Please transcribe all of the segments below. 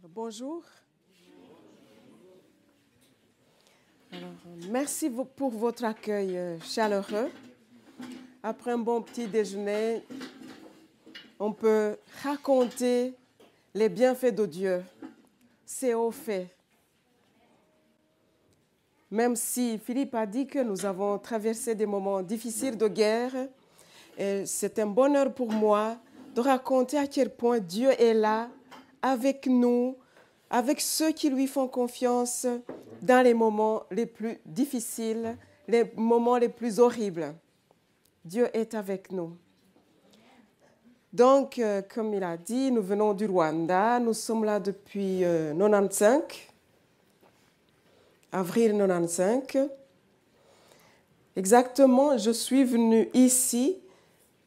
Bonjour. Alors, merci pour votre accueil chaleureux. Après un bon petit déjeuner, on peut raconter les bienfaits de Dieu, ses hauts faits. Même si Philippe a dit que nous avons traversé des moments difficiles de guerre, c'est un bonheur pour moi de raconter à quel point Dieu est là avec nous, avec ceux qui lui font confiance dans les moments les plus difficiles, les moments les plus horribles. Dieu est avec nous. Donc, comme il a dit, nous venons du Rwanda. Nous sommes là depuis 95, avril 95. Exactement, je suis venue ici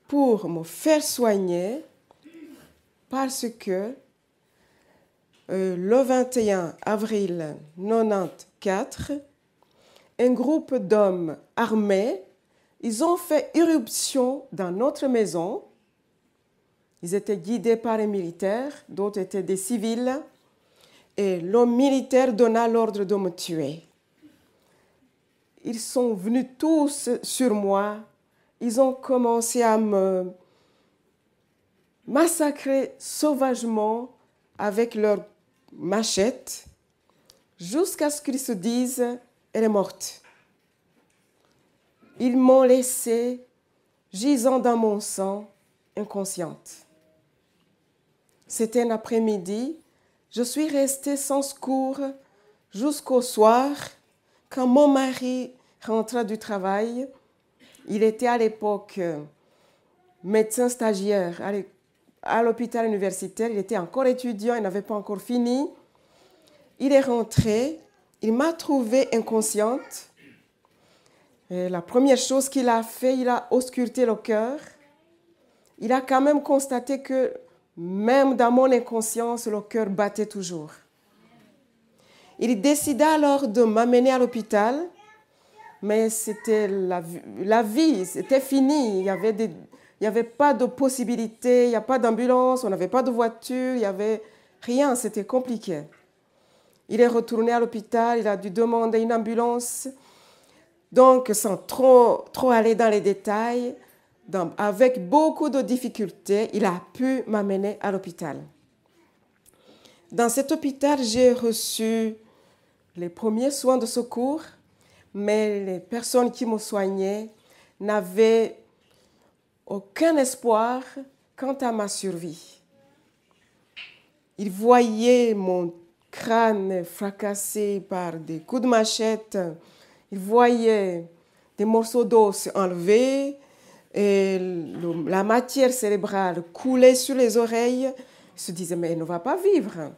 pour me faire soigner parce que le 21 avril 94, un groupe d'hommes armés, ils ont fait irruption dans notre maison. Ils étaient guidés par les militaires, d'autres étaient des civils, et l'homme militaire donna l'ordre de me tuer. Ils sont venus tous sur moi, ils ont commencé à me massacrer sauvagement avec leurs machettes, jusqu'à ce qu'ils se disent « elle est morte ». Ils m'ont laissée gisant dans mon sang, inconsciente. C'était un après-midi. Je suis restée sans secours jusqu'au soir, quand mon mari rentra du travail. Il était à l'époque médecin stagiaire à l'hôpital universitaire. Il était encore étudiant, il n'avait pas encore fini. Il est rentré, il m'a trouvée inconsciente. Et la première chose qu'il a fait, il a ausculté le cœur. Il a quand même constaté que même dans mon inconscience, le cœur battait toujours. Il décida alors de m'amener à l'hôpital, mais c'était la vie, c'était fini. Il n'y avait pas de possibilité, il n'y a pas d'ambulance, on n'avait pas de voiture, il n'y avait rien, c'était compliqué. Il est retourné à l'hôpital, il a dû demander une ambulance. Donc, sans trop aller dans les détails, avec beaucoup de difficultés, il a pu m'amener à l'hôpital. Dans cet hôpital, j'ai reçu les premiers soins de secours, mais les personnes qui me soignaient n'avaient aucun espoir quant à ma survie. Ils voyaient mon crâne fracassé par des coups de machette, ils voyaient des morceaux d'os enlevés, et la matière cérébrale coulait sur les oreilles. Ils se disaient, mais elle ne va pas vivre.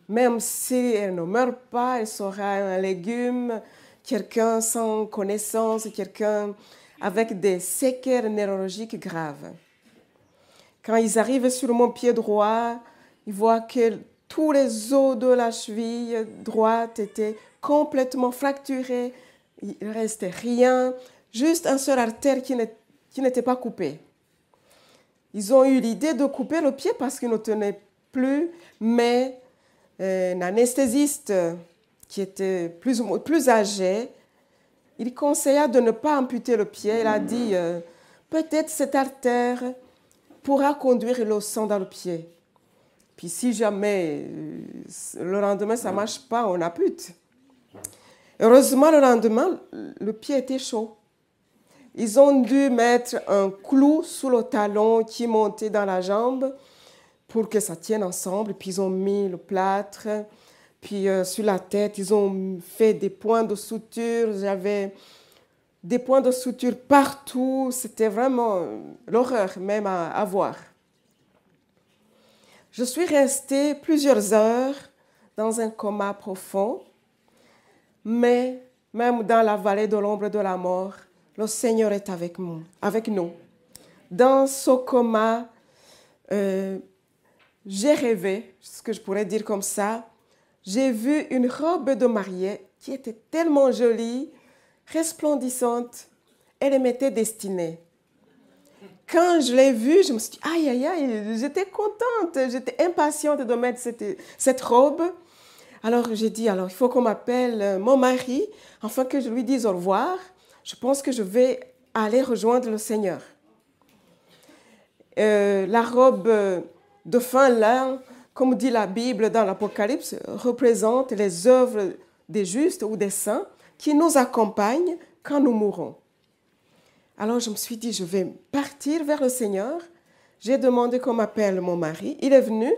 Même si elle ne meurt pas, elle sera un légume, quelqu'un sans connaissance, quelqu'un avec des séquelles neurologiques graves. Quand ils arrivent sur mon pied droit, ils voient que tous les os de la cheville droite étaient complètement fracturés. Il ne restait rien, juste un seul artère qui n'était pas coupé. Ils ont eu l'idée de couper le pied parce qu'il ne tenait plus, mais un anesthésiste qui était plus âgé, il conseilla de ne pas amputer le pied. Il a dit, peut-être cette artère pourra conduire le sang dans le pied. Puis si jamais le lendemain ça ne marche pas, on ampute. Heureusement, le lendemain, le pied était chaud. Ils ont dû mettre un clou sous le talon qui montait dans la jambe pour que ça tienne ensemble. Puis ils ont mis le plâtre. Puis sur la tête, ils ont fait des points de suture. J'avais des points de suture partout. C'était vraiment l'horreur même à voir. Je suis restée plusieurs heures dans un coma profond. Mais même dans la vallée de l'ombre de la mort, le Seigneur est avec nous. Dans ce coma, j'ai rêvé, ce que je pourrais dire comme ça. J'ai vu une robe de mariée qui était tellement jolie, resplendissante. Elle m'était destinée. Quand je l'ai vue, je me suis dit, aïe, aïe, aïe, j'étais contente, j'étais impatiente de mettre cette robe. Alors j'ai dit, alors il faut qu'on m'appelle mon mari, afin que je lui dise au revoir. Je pense que je vais aller rejoindre le Seigneur. La robe de fin lin, comme dit la Bible dans l'Apocalypse, représente les œuvres des justes ou des saints qui nous accompagnent quand nous mourrons. Alors je me suis dit, je vais partir vers le Seigneur. J'ai demandé qu'on m'appelle mon mari. Il est venu.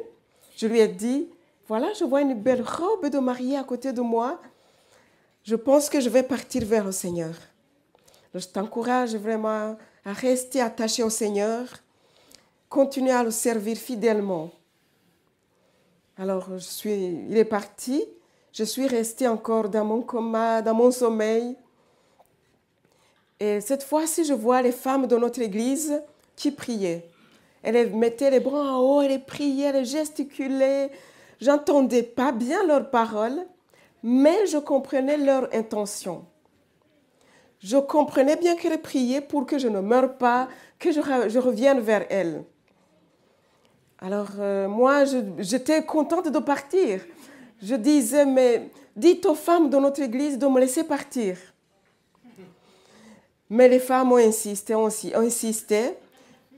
Je lui ai dit, voilà, je vois une belle robe de mariée à côté de moi. Je pense que je vais partir vers le Seigneur. Je t'encourage vraiment à rester attaché au Seigneur, continuer à le servir fidèlement. Alors, il est parti. Je suis restée encore dans mon coma, dans mon sommeil. Et cette fois-ci, je vois les femmes de notre église qui priaient. Elles mettaient les bras en haut, elles priaient, elles gesticulaient. Je n'entendais pas bien leurs paroles, mais je comprenais leur intention. Je comprenais bien qu'elles priaient pour que je ne meure pas, que je revienne vers elles. Alors, moi, j'étais contente de partir. Je disais, mais dites aux femmes de notre église de me laisser partir. Mais les femmes ont insisté.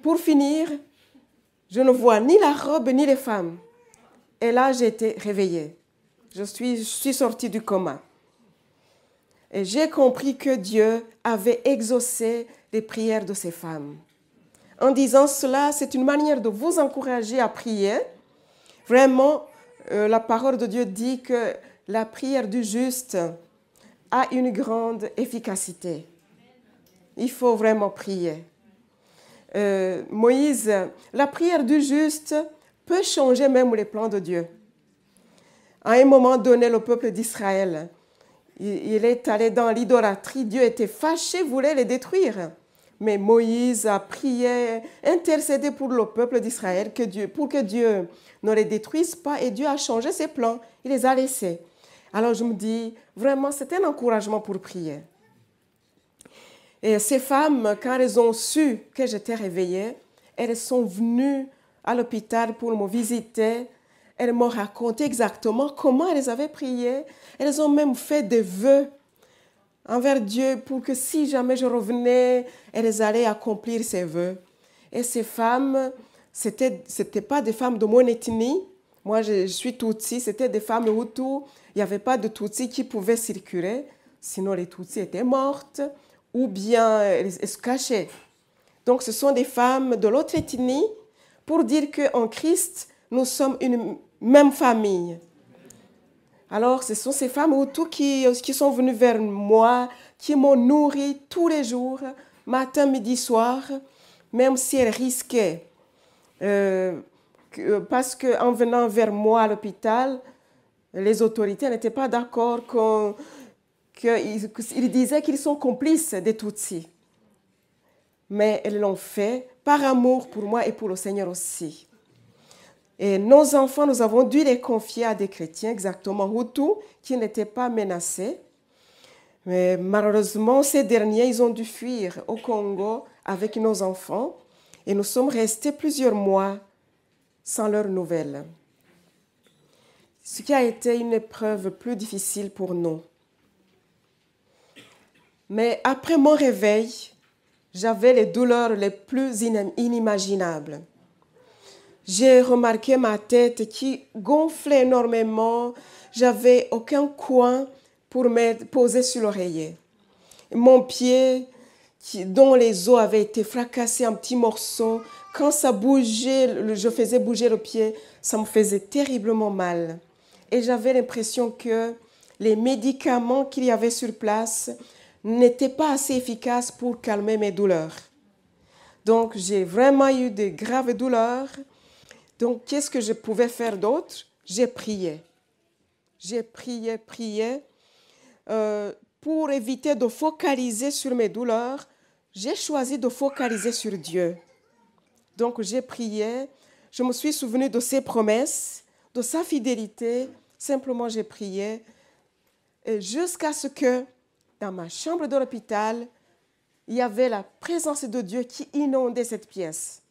Pour finir, je ne vois ni la robe ni les femmes. Et là, j'ai été réveillée. Je suis sortie du coma. Et j'ai compris que Dieu avait exaucé les prières de ces femmes. En disant cela, c'est une manière de vous encourager à prier. Vraiment, la parole de Dieu dit que la prière du juste a une grande efficacité. Il faut vraiment prier. Moïse, la prière du juste peut changer même les plans de Dieu. À un moment donné, le peuple d'Israël, il est allé dans l'idolâtrie. Dieu était fâché, voulait les détruire. Mais Moïse a prié, intercédé pour le peuple d'Israël pour que Dieu ne les détruise pas. Et Dieu a changé ses plans. Il les a laissés. Alors je me dis, vraiment, c'est un encouragement pour prier. Et ces femmes, quand elles ont su que j'étais réveillée, elles sont venues à l'hôpital pour me visiter. Elles m'ont raconté exactement comment elles avaient prié. Elles ont même fait des vœux envers Dieu pour que si jamais je revenais, elles allaient accomplir ces vœux. Et ces femmes, c'était pas des femmes de mon ethnie. Moi, je suis Tutsi, c'était des femmes Hutus. Il n'y avait pas de Tutsi qui pouvaient circuler. Sinon, les Tutsis étaient mortes ou bien elles se cachaient. Donc, ce sont des femmes de l'autre ethnie pour dire qu'en Christ, nous sommes une même famille. Alors, ce sont ces femmes Hutus qui sont venues vers moi, qui m'ont nourri tous les jours, matin, midi, soir, même si elles risquaient. Parce qu'en venant vers moi à l'hôpital, les autorités n'étaient pas d'accord qu'ils disaient qu'ils sont complices des Tutsis. Mais elles l'ont fait par amour pour moi et pour le Seigneur aussi. Et nos enfants, nous avons dû les confier à des chrétiens, exactement Hutus, qui n'étaient pas menacés. Mais malheureusement, ces derniers, ils ont dû fuir au Congo avec nos enfants. Et nous sommes restés plusieurs mois sans leurs nouvelles. Ce qui a été une épreuve plus difficile pour nous. Mais après mon réveil, j'avais les douleurs les plus inimaginables. J'ai remarqué ma tête qui gonflait énormément. J'avais aucun coin pour me poser sur l'oreiller. Mon pied, dont les os avaient été fracassés en petits morceaux, quand ça bougeait, je faisais bouger le pied, ça me faisait terriblement mal. Et j'avais l'impression que les médicaments qu'il y avait sur place n'étaient pas assez efficaces pour calmer mes douleurs. Donc, j'ai vraiment eu de graves douleurs. Donc, qu'est-ce que je pouvais faire d'autre? J'ai prié. J'ai prié. Pour éviter de focaliser sur mes douleurs, j'ai choisi de focaliser sur Dieu. Donc, j'ai prié. Je me suis souvenue de ses promesses, de sa fidélité. Simplement, j'ai prié. Et jusqu'à ce que, dans ma chambre de l'hôpital, il y avait la présence de Dieu qui inondait cette pièce.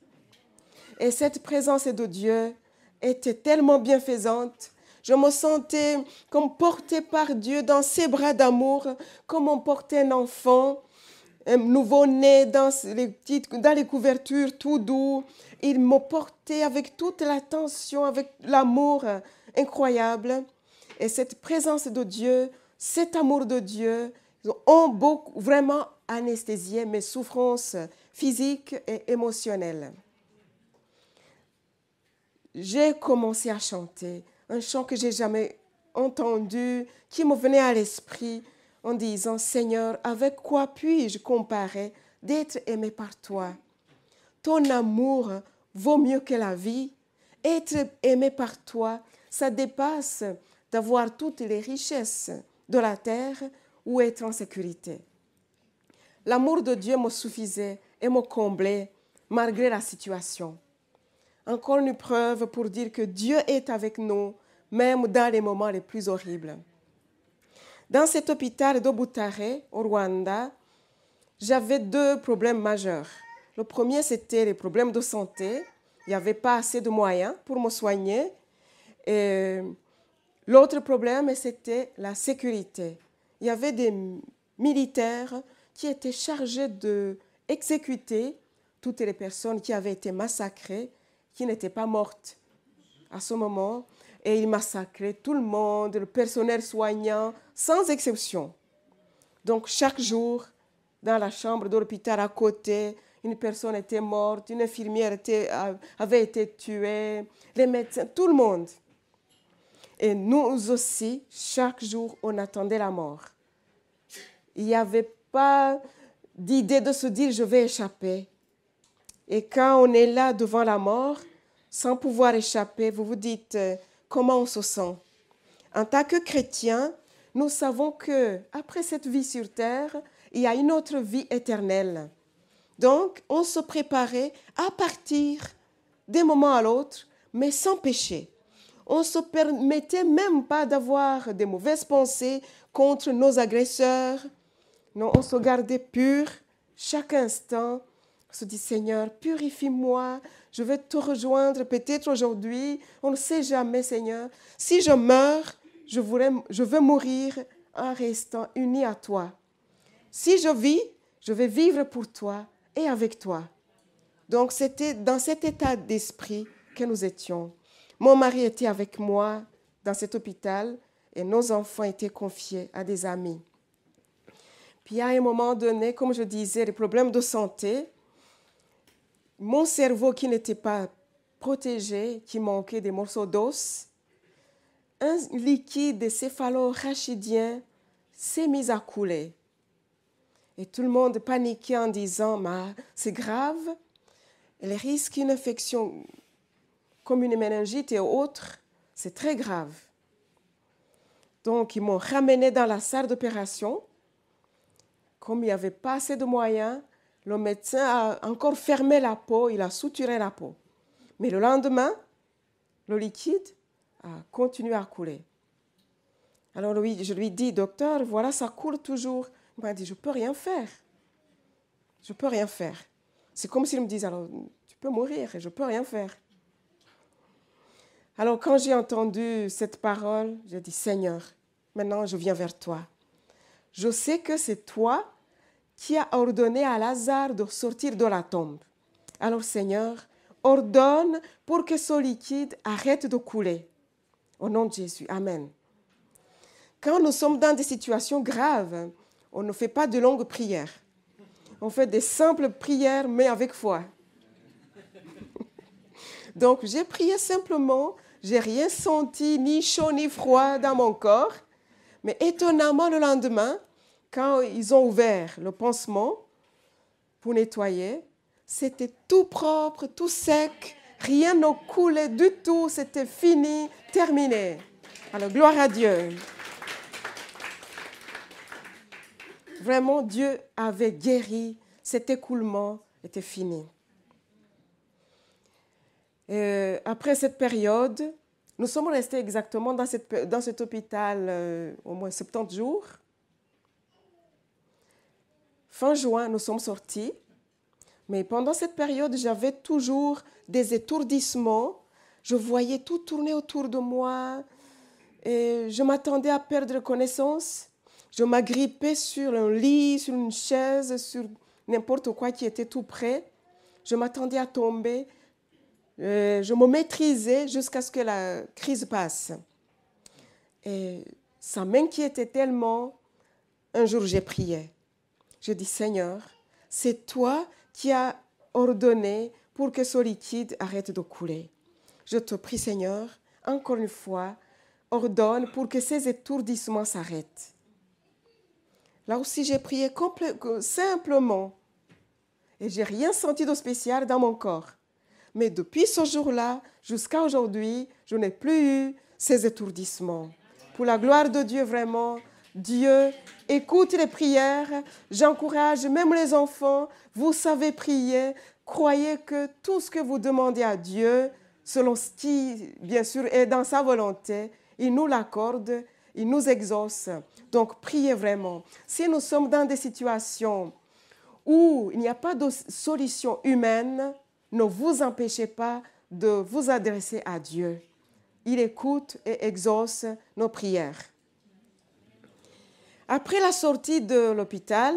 Et cette présence de Dieu était tellement bienfaisante. Je me sentais comme portée par Dieu dans ses bras d'amour, comme on portait un enfant, un nouveau-né dans les couvertures tout doux. Il me portait avec toute l'attention, avec l'amour incroyable. Et cette présence de Dieu, cet amour de Dieu, ont vraiment anesthésié mes souffrances physiques et émotionnelles. J'ai commencé à chanter un chant que je n'ai jamais entendu, qui me venait à l'esprit en disant « Seigneur, avec quoi puis-je comparer d'être aimé par toi? Ton amour vaut mieux que la vie. Être aimé par toi, ça dépasse d'avoir toutes les richesses de la terre ou être en sécurité. » L'amour de Dieu me suffisait et me comblait malgré la situation. Encore une preuve pour dire que Dieu est avec nous, même dans les moments les plus horribles. Dans cet hôpital de Butare, au Rwanda, j'avais 2 problèmes majeurs. Le premier, c'était les problèmes de santé. Il n'y avait pas assez de moyens pour me soigner. Et l'autre problème, c'était la sécurité. Il y avait des militaires qui étaient chargés d'exécuter toutes les personnes qui avaient été massacrées, qui n'étaient pas mortes à ce moment. Et ils massacraient tout le monde, le personnel soignant, sans exception. Donc, chaque jour, dans la chambre de l'hôpital à côté, une personne était morte, une infirmière avait été tuée, les médecins, tout le monde. Et nous aussi, chaque jour, on attendait la mort. Il n'y avait pas d'idée de se dire « je vais échapper ». Et quand on est là devant la mort, sans pouvoir échapper, vous vous dites comment on se sent. En tant que chrétien, nous savons qu'après cette vie sur terre, il y a une autre vie éternelle. Donc, on se préparait à partir d'un moment à l'autre, mais sans péché. On ne se permettait même pas d'avoir de mauvaises pensées contre nos agresseurs. Non, on se gardait pur chaque instant. On se dit, Seigneur, purifie-moi, je vais te rejoindre peut-être aujourd'hui. On ne sait jamais, Seigneur. Si je meurs, je veux mourir en restant uni à toi. Si je vis, je vais vivre pour toi et avec toi. Donc, c'était dans cet état d'esprit que nous étions. Mon mari était avec moi dans cet hôpital et nos enfants étaient confiés à des amis. Puis à un moment donné, comme je disais, les problèmes de santé, mon cerveau qui n'était pas protégé, qui manquait des morceaux d'os, un liquide céphalo-rachidien s'est mis à couler. Et tout le monde paniquait en disant « c'est grave, les risques d'une infection comme une méningite et autres, c'est très grave. » Donc, ils m'ont ramené dans la salle d'opération. Comme il n'y avait pas assez de moyens, le médecin a encore fermé la peau, il a suturé la peau. Mais le lendemain, le liquide a continué à couler. Alors je lui dis, docteur, voilà, ça coule toujours. Il m'a dit, je ne peux rien faire. Je ne peux rien faire. C'est comme s'il me disait, alors, tu peux mourir et je ne peux rien faire. Alors, quand j'ai entendu cette parole, j'ai dit, Seigneur, maintenant je viens vers toi. Je sais que c'est toi qui as ordonné à Lazare de sortir de la tombe. Alors, Seigneur, ordonne pour que ce liquide arrête de couler. Au nom de Jésus, Amen. Quand nous sommes dans des situations graves, on ne fait pas de longues prières. On fait des simples prières, mais avec foi. Donc, j'ai prié simplement, je n'ai rien senti, ni chaud, ni froid dans mon corps. Mais étonnamment, le lendemain, quand ils ont ouvert le pansement pour nettoyer, c'était tout propre, tout sec, rien ne coulait du tout, c'était fini, terminé. Alors, gloire à Dieu. Vraiment, Dieu avait guéri, cet écoulement était fini. Après cette période, nous sommes restés exactement dans cet hôpital au moins 70 jours. fin juin, nous sommes sortis. Mais pendant cette période, j'avais toujours des étourdissements. Je voyais tout tourner autour de moi. Et je m'attendais à perdre connaissance. Je m'agrippais sur un lit, sur une chaise, sur n'importe quoi qui était tout près. Je m'attendais à tomber. Je me maîtrisais jusqu'à ce que la crise passe. Et ça m'inquiétait tellement. Un jour, j'ai prié. Je dis, Seigneur, c'est toi qui as ordonné pour que ce liquide arrête de couler. Je te prie, Seigneur, encore une fois, ordonne pour que ces étourdissements s'arrêtent. Là aussi, j'ai prié simplement. Et je n'ai rien senti de spécial dans mon corps. Mais depuis ce jour-là, jusqu'à aujourd'hui, je n'ai plus eu ces étourdissements. Pour la gloire de Dieu, vraiment, Dieu écoute les prières. J'encourage même les enfants. Vous savez prier. Croyez que tout ce que vous demandez à Dieu, selon ce qui, bien sûr, est dans sa volonté, il nous l'accorde, il nous exauce. Donc, priez vraiment. Si nous sommes dans des situations où il n'y a pas de solution humaine, ne vous empêchez pas de vous adresser à Dieu. Il écoute et exauce nos prières. Après la sortie de l'hôpital,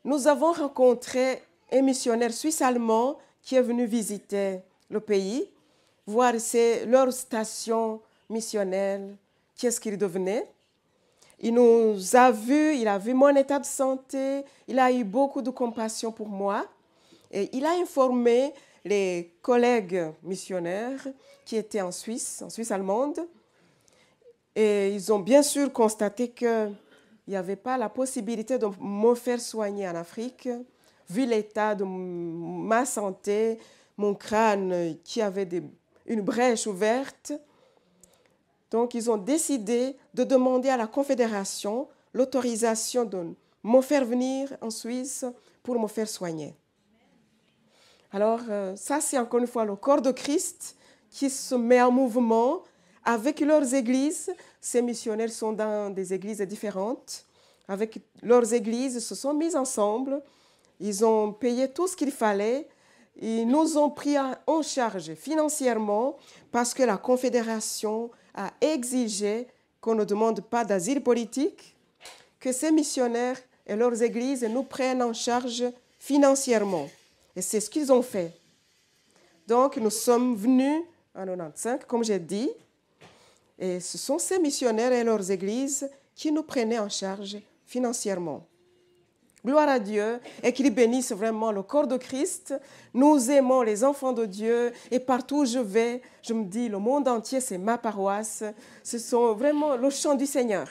nous avons rencontré un missionnaire suisse-allemand qui est venu visiter le pays, voir leur station missionnaire, qu'est-ce qu'il devenait. Il nous a vus, il a vu mon état de santé, il a eu beaucoup de compassion pour moi et il a informé les collègues missionnaires qui étaient en Suisse allemande. Et ils ont bien sûr constaté qu'il n'y avait pas la possibilité de me faire soigner en Afrique, vu l'état de ma santé, mon crâne qui avait une brèche ouverte. Donc, ils ont décidé de demander à la Confédération l'autorisation de me faire venir en Suisse pour me faire soigner. Alors, ça, c'est encore une fois le corps de Christ qui se met en mouvement avec leurs églises. Ces missionnaires sont dans des églises différentes. Avec leurs églises, ils se sont mis ensemble. Ils ont payé tout ce qu'il fallait. Ils nous ont pris en charge financièrement parce que la Confédération a exigé qu'on ne demande pas d'asile politique, que ces missionnaires et leurs églises nous prennent en charge financièrement. Et c'est ce qu'ils ont fait. Donc, nous sommes venus en 1995, comme j'ai dit, et ce sont ces missionnaires et leurs églises qui nous prenaient en charge financièrement. Gloire à Dieu et qu'il bénisse vraiment le corps de Christ. Nous aimons les enfants de Dieu et partout où je vais, je me dis, le monde entier, c'est ma paroisse. Ce sont vraiment le chant du Seigneur.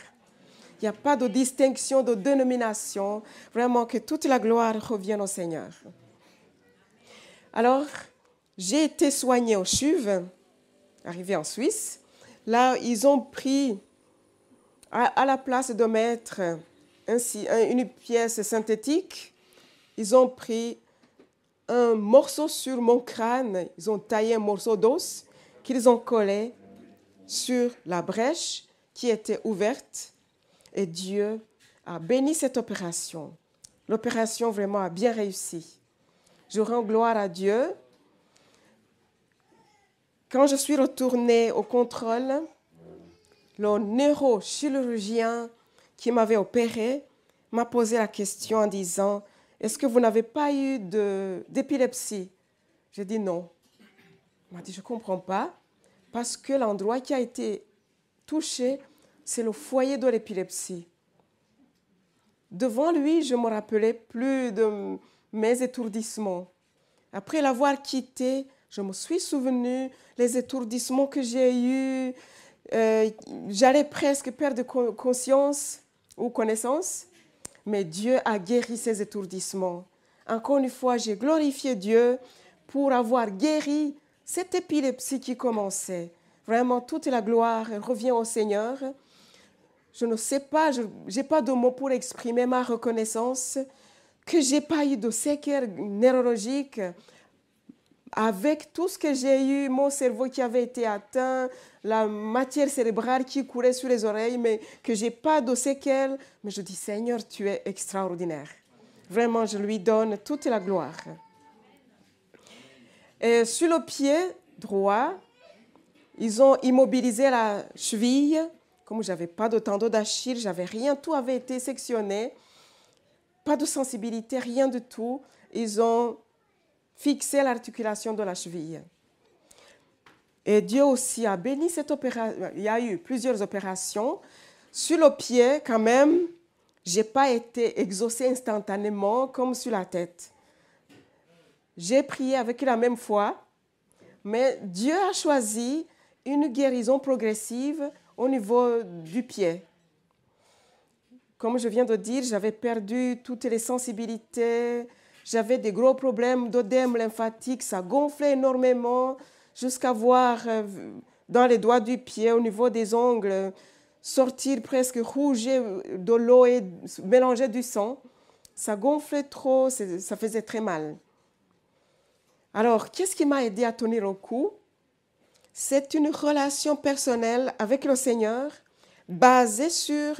Il n'y a pas de distinction, de dénomination. Vraiment que toute la gloire revienne au Seigneur. Alors, j'ai été soignée au CHUV, arrivée en Suisse. Là, ils ont pris, à la place de mettre une pièce synthétique, ils ont pris un morceau sur mon crâne, ils ont taillé un morceau d'os qu'ils ont collé sur la brèche qui était ouverte et Dieu a béni cette opération. L'opération vraiment a bien réussi. Je rends gloire à Dieu. Quand je suis retournée au contrôle, le neurochirurgien qui m'avait opéré m'a posé la question en disant « Est-ce que vous n'avez pas eu d'épilepsie ?» J'ai dit non. Il m'a dit « Je ne comprends pas, parce que l'endroit qui a été touché, c'est le foyer de l'épilepsie. » Devant lui, je me rappelais plus de mes étourdissements. Après l'avoir quitté, je me suis souvenu les étourdissements que j'ai eus. J'allais presque perdre conscience ou connaissance, mais Dieu a guéri ces étourdissements. Encore une fois, j'ai glorifié Dieu pour avoir guéri cette épilepsie qui commençait. Vraiment, toute la gloire revient au Seigneur. Je ne sais pas, je n'ai pas de mots pour exprimer ma reconnaissance, que je n'ai pas eu de séquelles neurologiques. avec tout ce que j'ai eu, mon cerveau qui avait été atteint, la matière cérébrale qui courait sur les oreilles, mais que je n'ai pas de séquelles. Mais je dis, Seigneur, tu es extraordinaire. Vraiment, je lui donne toute la gloire. Et sur le pied droit, ils ont immobilisé la cheville. Comme je n'avais pas de tendon d'Achille, j'avais rien, tout avait été sectionné. Pas de sensibilité, rien du tout. Ils ont fixé l'articulation de la cheville. Et Dieu aussi a béni cette opération. Il y a eu plusieurs opérations. Sur le pied, quand même, je n'ai pas été exaucée instantanément comme sur la tête. J'ai prié avec la même foi, mais Dieu a choisi une guérison progressive au niveau du pied. Comme je viens de dire, j'avais perdu toutes les sensibilités, j'avais des gros problèmes d'œdème lymphatique, ça gonflait énormément jusqu'à voir dans les doigts du pied, au niveau des ongles, sortir presque rouge de l'eau et mélanger du sang. Ça gonflait trop, ça faisait très mal. Alors, qu'est-ce qui m'a aidé à tenir le coup? C'est une relation personnelle avec le Seigneur basée sur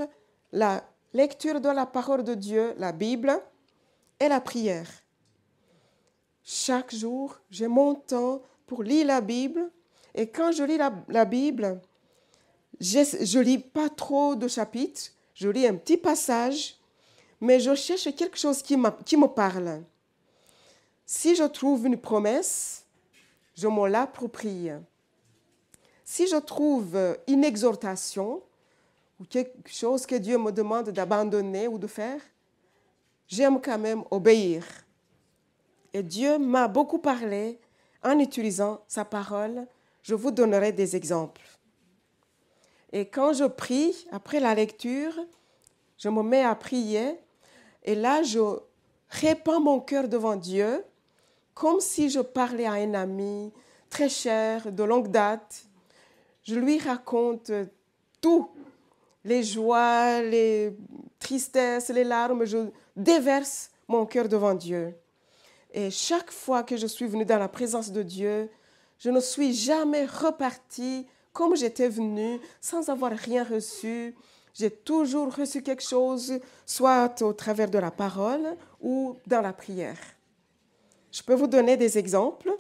la lecture de la parole de Dieu, la Bible, et la prière. Chaque jour, j'ai mon temps pour lire la Bible. Et quand je lis la Bible, je ne lis pas trop de chapitres, je lis un petit passage, mais je cherche quelque chose qui me parle. Si je trouve une promesse, je me l'approprie. Si je trouve une exhortation ou quelque chose que Dieu me demande d'abandonner ou de faire, j'aime quand même obéir. Et Dieu m'a beaucoup parlé en utilisant sa parole. Je vous donnerai des exemples. Et quand je prie, après la lecture, je me mets à prier. Et là, je répands mon cœur devant Dieu, comme si je parlais à un ami très cher, de longue date. Je lui raconte tout, les joies, les tristesses, les larmes. Je déverse mon cœur devant Dieu. Et chaque fois que je suis venue dans la présence de Dieu, je ne suis jamais repartie comme j'étais venue, sans avoir rien reçu. J'ai toujours reçu quelque chose, soit au travers de la parole ou dans la prière. Je peux vous donner des exemples.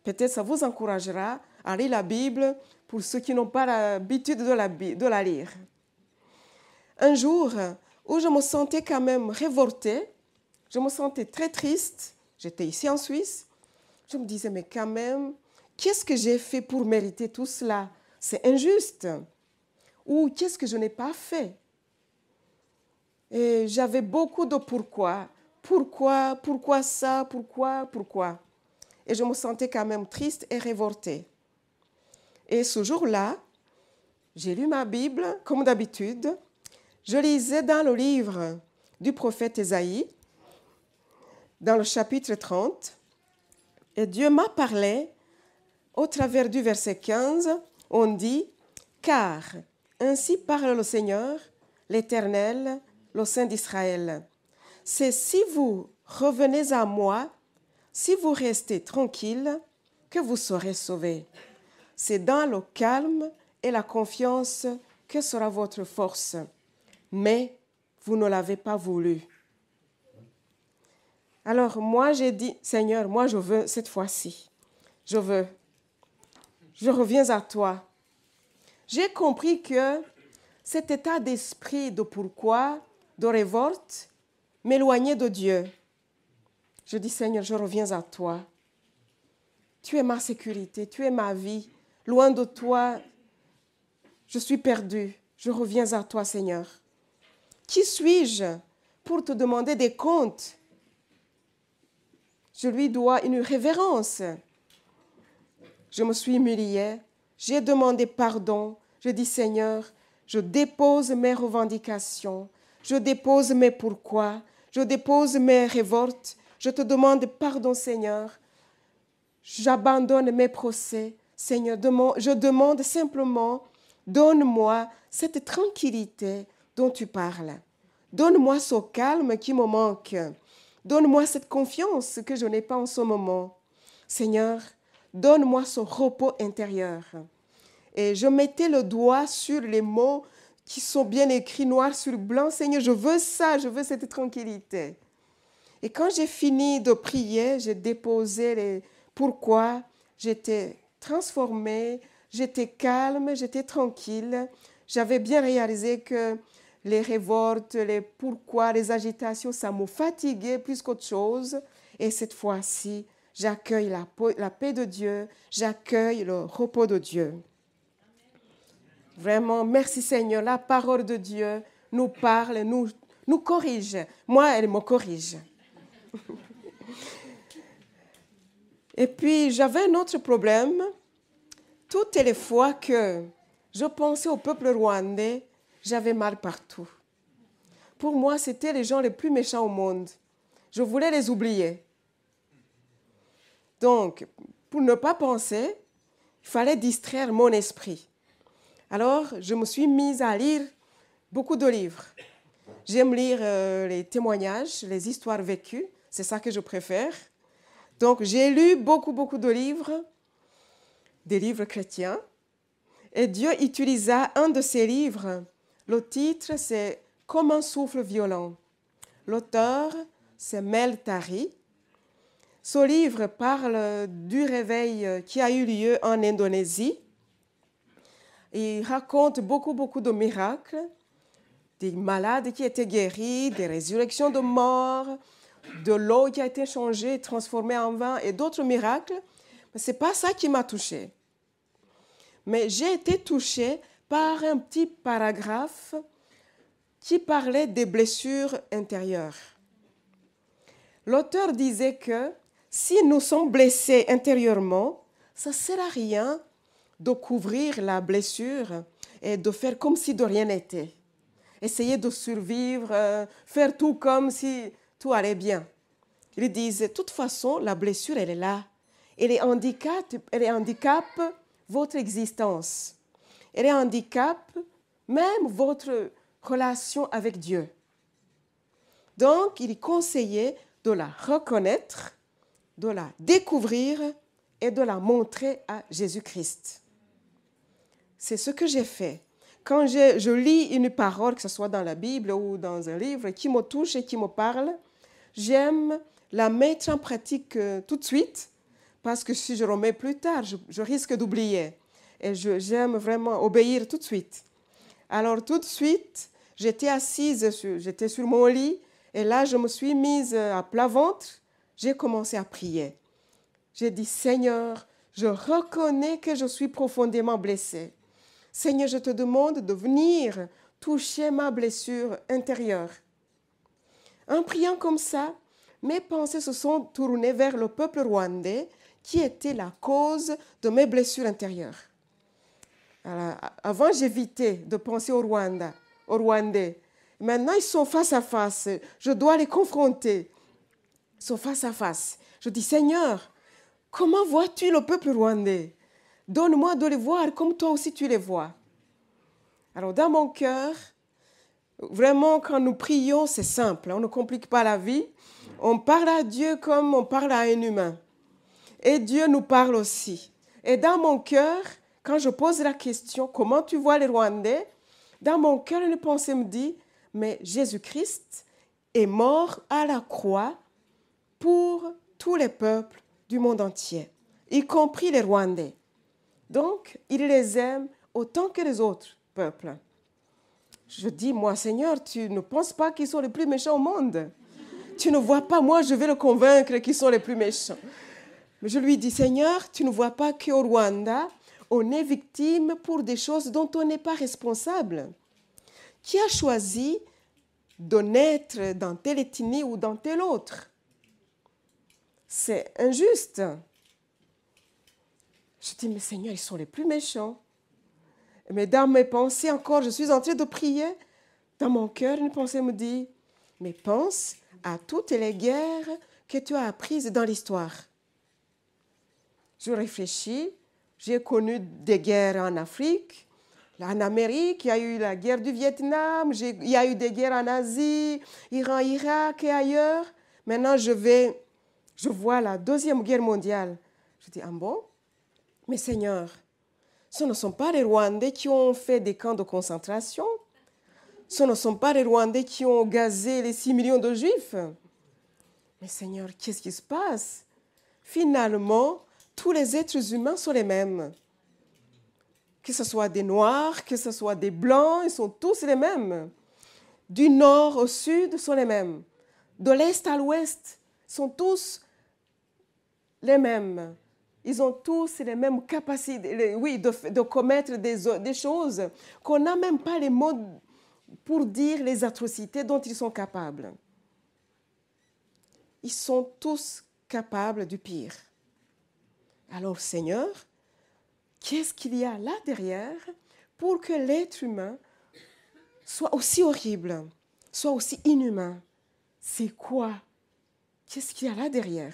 Peut-être ça vous encouragera à lire la Bible pour ceux qui n'ont pas l'habitude de la lire. Un jour où je me sentais quand même révoltée, je me sentais très triste, j'étais ici en Suisse, je me disais, mais quand même, qu'est-ce que j'ai fait pour mériter tout cela? C'est injuste. Ou qu'est-ce que je n'ai pas fait? Et j'avais beaucoup de pourquoi. Pourquoi ça? Pourquoi? Et je me sentais quand même triste et révoltée. Et ce jour-là, j'ai lu ma Bible, comme d'habitude. Je lisais dans le livre du prophète Ésaïe, dans le chapitre 30, et Dieu m'a parlé au travers du verset 15, on dit « Car ainsi parle le Seigneur, l'Éternel, le Saint d'Israël. C'est si vous revenez à moi, si vous restez tranquille, que vous serez sauvés. C'est dans le calme et la confiance que sera votre force. Mais vous ne l'avez pas voulu. » Alors moi, j'ai dit, Seigneur, moi je veux cette fois-ci. Je veux. Je reviens à toi. J'ai compris que cet état d'esprit de pourquoi, de révolte, m'éloignait de Dieu. Je dis, Seigneur, je reviens à toi. Tu es ma sécurité, tu es ma vie. Loin de toi, je suis perdue. Je reviens à toi, Seigneur. Qui suis-je pour te demander des comptes? Je lui dois une révérence. Je me suis humiliée, j'ai demandé pardon. Je dis, Seigneur, je dépose mes revendications, je dépose mes pourquoi, je dépose mes révoltes. Je te demande pardon, Seigneur. J'abandonne mes procès. Seigneur, je demande simplement, donne-moi cette tranquillité dont tu parles. Donne-moi ce calme qui me manque. Donne-moi cette confiance que je n'ai pas en ce moment. Seigneur, donne-moi ce repos intérieur. Et je mettais le doigt sur les mots qui sont bien écrits noir sur blanc. Seigneur, je veux ça, je veux cette tranquillité. Et quand j'ai fini de prier, j'ai déposé les pourquoi, j'étais transformée, j'étais calme, j'étais tranquille. J'avais bien réalisé que les révoltes, les pourquoi, les agitations, ça me fatiguait plus qu'autre chose. Et cette fois-ci, j'accueille la paix de Dieu, j'accueille le repos de Dieu. Vraiment, merci Seigneur, la parole de Dieu nous parle, nous corrige. Moi, elle me corrige. Et puis, j'avais un autre problème. Toutes les fois que je pensais au peuple rwandais, j'avais mal partout. Pour moi, c'était les gens les plus méchants au monde. Je voulais les oublier. Donc, pour ne pas penser, il fallait distraire mon esprit. Alors, je me suis mise à lire beaucoup de livres. J'aime lire les témoignages, les histoires vécues. C'est ça que je préfère. Donc, j'ai lu beaucoup de livres, des livres chrétiens. Et Dieu utilisa un de ces livres. Le titre, c'est « Comme un souffle violent ». L'auteur, c'est Mel Tari. Ce livre parle du réveil qui a eu lieu en Indonésie. Il raconte beaucoup de miracles, des malades qui étaient guéris, des résurrections de morts, de l'eau qui a été changée, transformée en vin et d'autres miracles. Mais ce n'est pas ça qui m'a touchée. Mais j'ai été touchée par un petit paragraphe qui parlait des blessures intérieures. L'auteur disait que si nous sommes blessés intérieurement, ça ne sert à rien de couvrir la blessure et de faire comme si de rien n'était. Essayer de survivre, faire tout comme si tout allait bien. Ils disent, de toute façon, la blessure, elle est là. Elle handicape votre existence. Elle handicape même votre relation avec Dieu. Donc, il conseillait de la reconnaître, de la découvrir et de la montrer à Jésus-Christ. C'est ce que j'ai fait. Quand je lis une parole, que ce soit dans la Bible ou dans un livre, qui me touche et qui me parle, j'aime la mettre en pratique tout de suite, parce que si je remets plus tard, je risque d'oublier. Et j'aime vraiment obéir tout de suite. Alors tout de suite, j'étais assise, j'étais sur mon lit, et là je me suis mise à plat ventre, j'ai commencé à prier. J'ai dit, Seigneur, je reconnais que je suis profondément blessée. Seigneur, je te demande de venir toucher ma blessure intérieure. En priant comme ça, mes pensées se sont tournées vers le peuple rwandais qui était la cause de mes blessures intérieures. Alors, avant, j'évitais de penser aux Rwandais. Maintenant, ils sont face à face. Je dois les confronter. Ils sont face à face. Je dis, Seigneur, comment vois-tu le peuple rwandais? Donne-moi de les voir comme toi aussi tu les vois. Alors, dans mon cœur, vraiment, quand nous prions, c'est simple. On ne complique pas la vie. On parle à Dieu comme on parle à un humain. Et Dieu nous parle aussi. Et dans mon cœur, quand je pose la question, comment tu vois les Rwandais? Dans mon cœur, une pensée me dit, mais Jésus-Christ est mort à la croix pour tous les peuples du monde entier, y compris les Rwandais. Donc, il les aime autant que les autres peuples. Je dis, moi, Seigneur, tu ne penses pas qu'ils sont les plus méchants au monde? Tu ne vois pas, moi, je vais le convaincre qu'ils sont les plus méchants. Mais je lui dis, Seigneur, tu ne vois pas qu'au Rwanda, on est victime pour des choses dont on n'est pas responsable. Qui a choisi de naître dans telle ethnie ou dans telle autre? C'est injuste. Je dis, mais Seigneur, ils sont les plus méchants. Mais dans mes pensées encore, je suis en train de prier. Dans mon cœur, une pensée me dit, mais pense à toutes les guerres que tu as apprises dans l'histoire. Je réfléchis, j'ai connu des guerres en Afrique, en Amérique, il y a eu la guerre du Vietnam, il y a eu des guerres en Asie, Iran, Irak et ailleurs. Maintenant, je vois la Deuxième Guerre mondiale. Je dis, ah bon? Mais Seigneur, ce ne sont pas les Rwandais qui ont fait des camps de concentration. Ce ne sont pas les Rwandais qui ont gazé les 6 millions de Juifs. Mais Seigneur, qu'est-ce qui se passe? Finalement, tous les êtres humains sont les mêmes. Que ce soit des Noirs, que ce soit des Blancs, ils sont tous les mêmes. Du nord au sud, ils sont les mêmes. De l'est à l'ouest, ils sont tous les mêmes. Ils ont tous les mêmes capacités, oui, de commettre des choses qu'on n'a même pas les mots pour dire les atrocités dont ils sont capables. Ils sont tous capables du pire. Alors, Seigneur, qu'est-ce qu'il y a là derrière pour que l'être humain soit aussi horrible, soit aussi inhumain? C'est quoi? Qu'est-ce qu'il y a là derrière?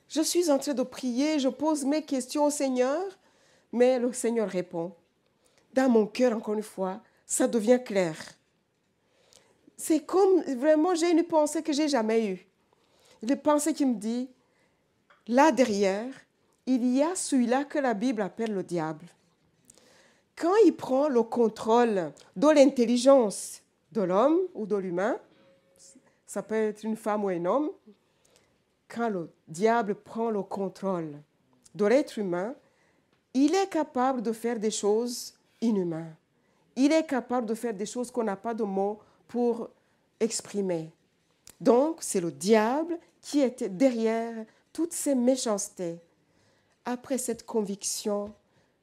Je suis en train de prier, je pose mes questions au Seigneur, mais le Seigneur répond. Dans mon cœur, encore une fois, ça devient clair. C'est comme vraiment, j'ai une pensée que je n'ai jamais eue. Une pensée qui me dit, là derrière, il y a celui-là que la Bible appelle le diable. Quand il prend le contrôle de l'intelligence de l'homme ou de l'humain, ça peut être une femme ou un homme, quand le diable prend le contrôle de l'être humain, il est capable de faire des choses inhumaines. Il est capable de faire des choses qu'on n'a pas de mots pour exprimer. Donc, c'est le diable qui était derrière toutes ces méchancetés. Après cette conviction,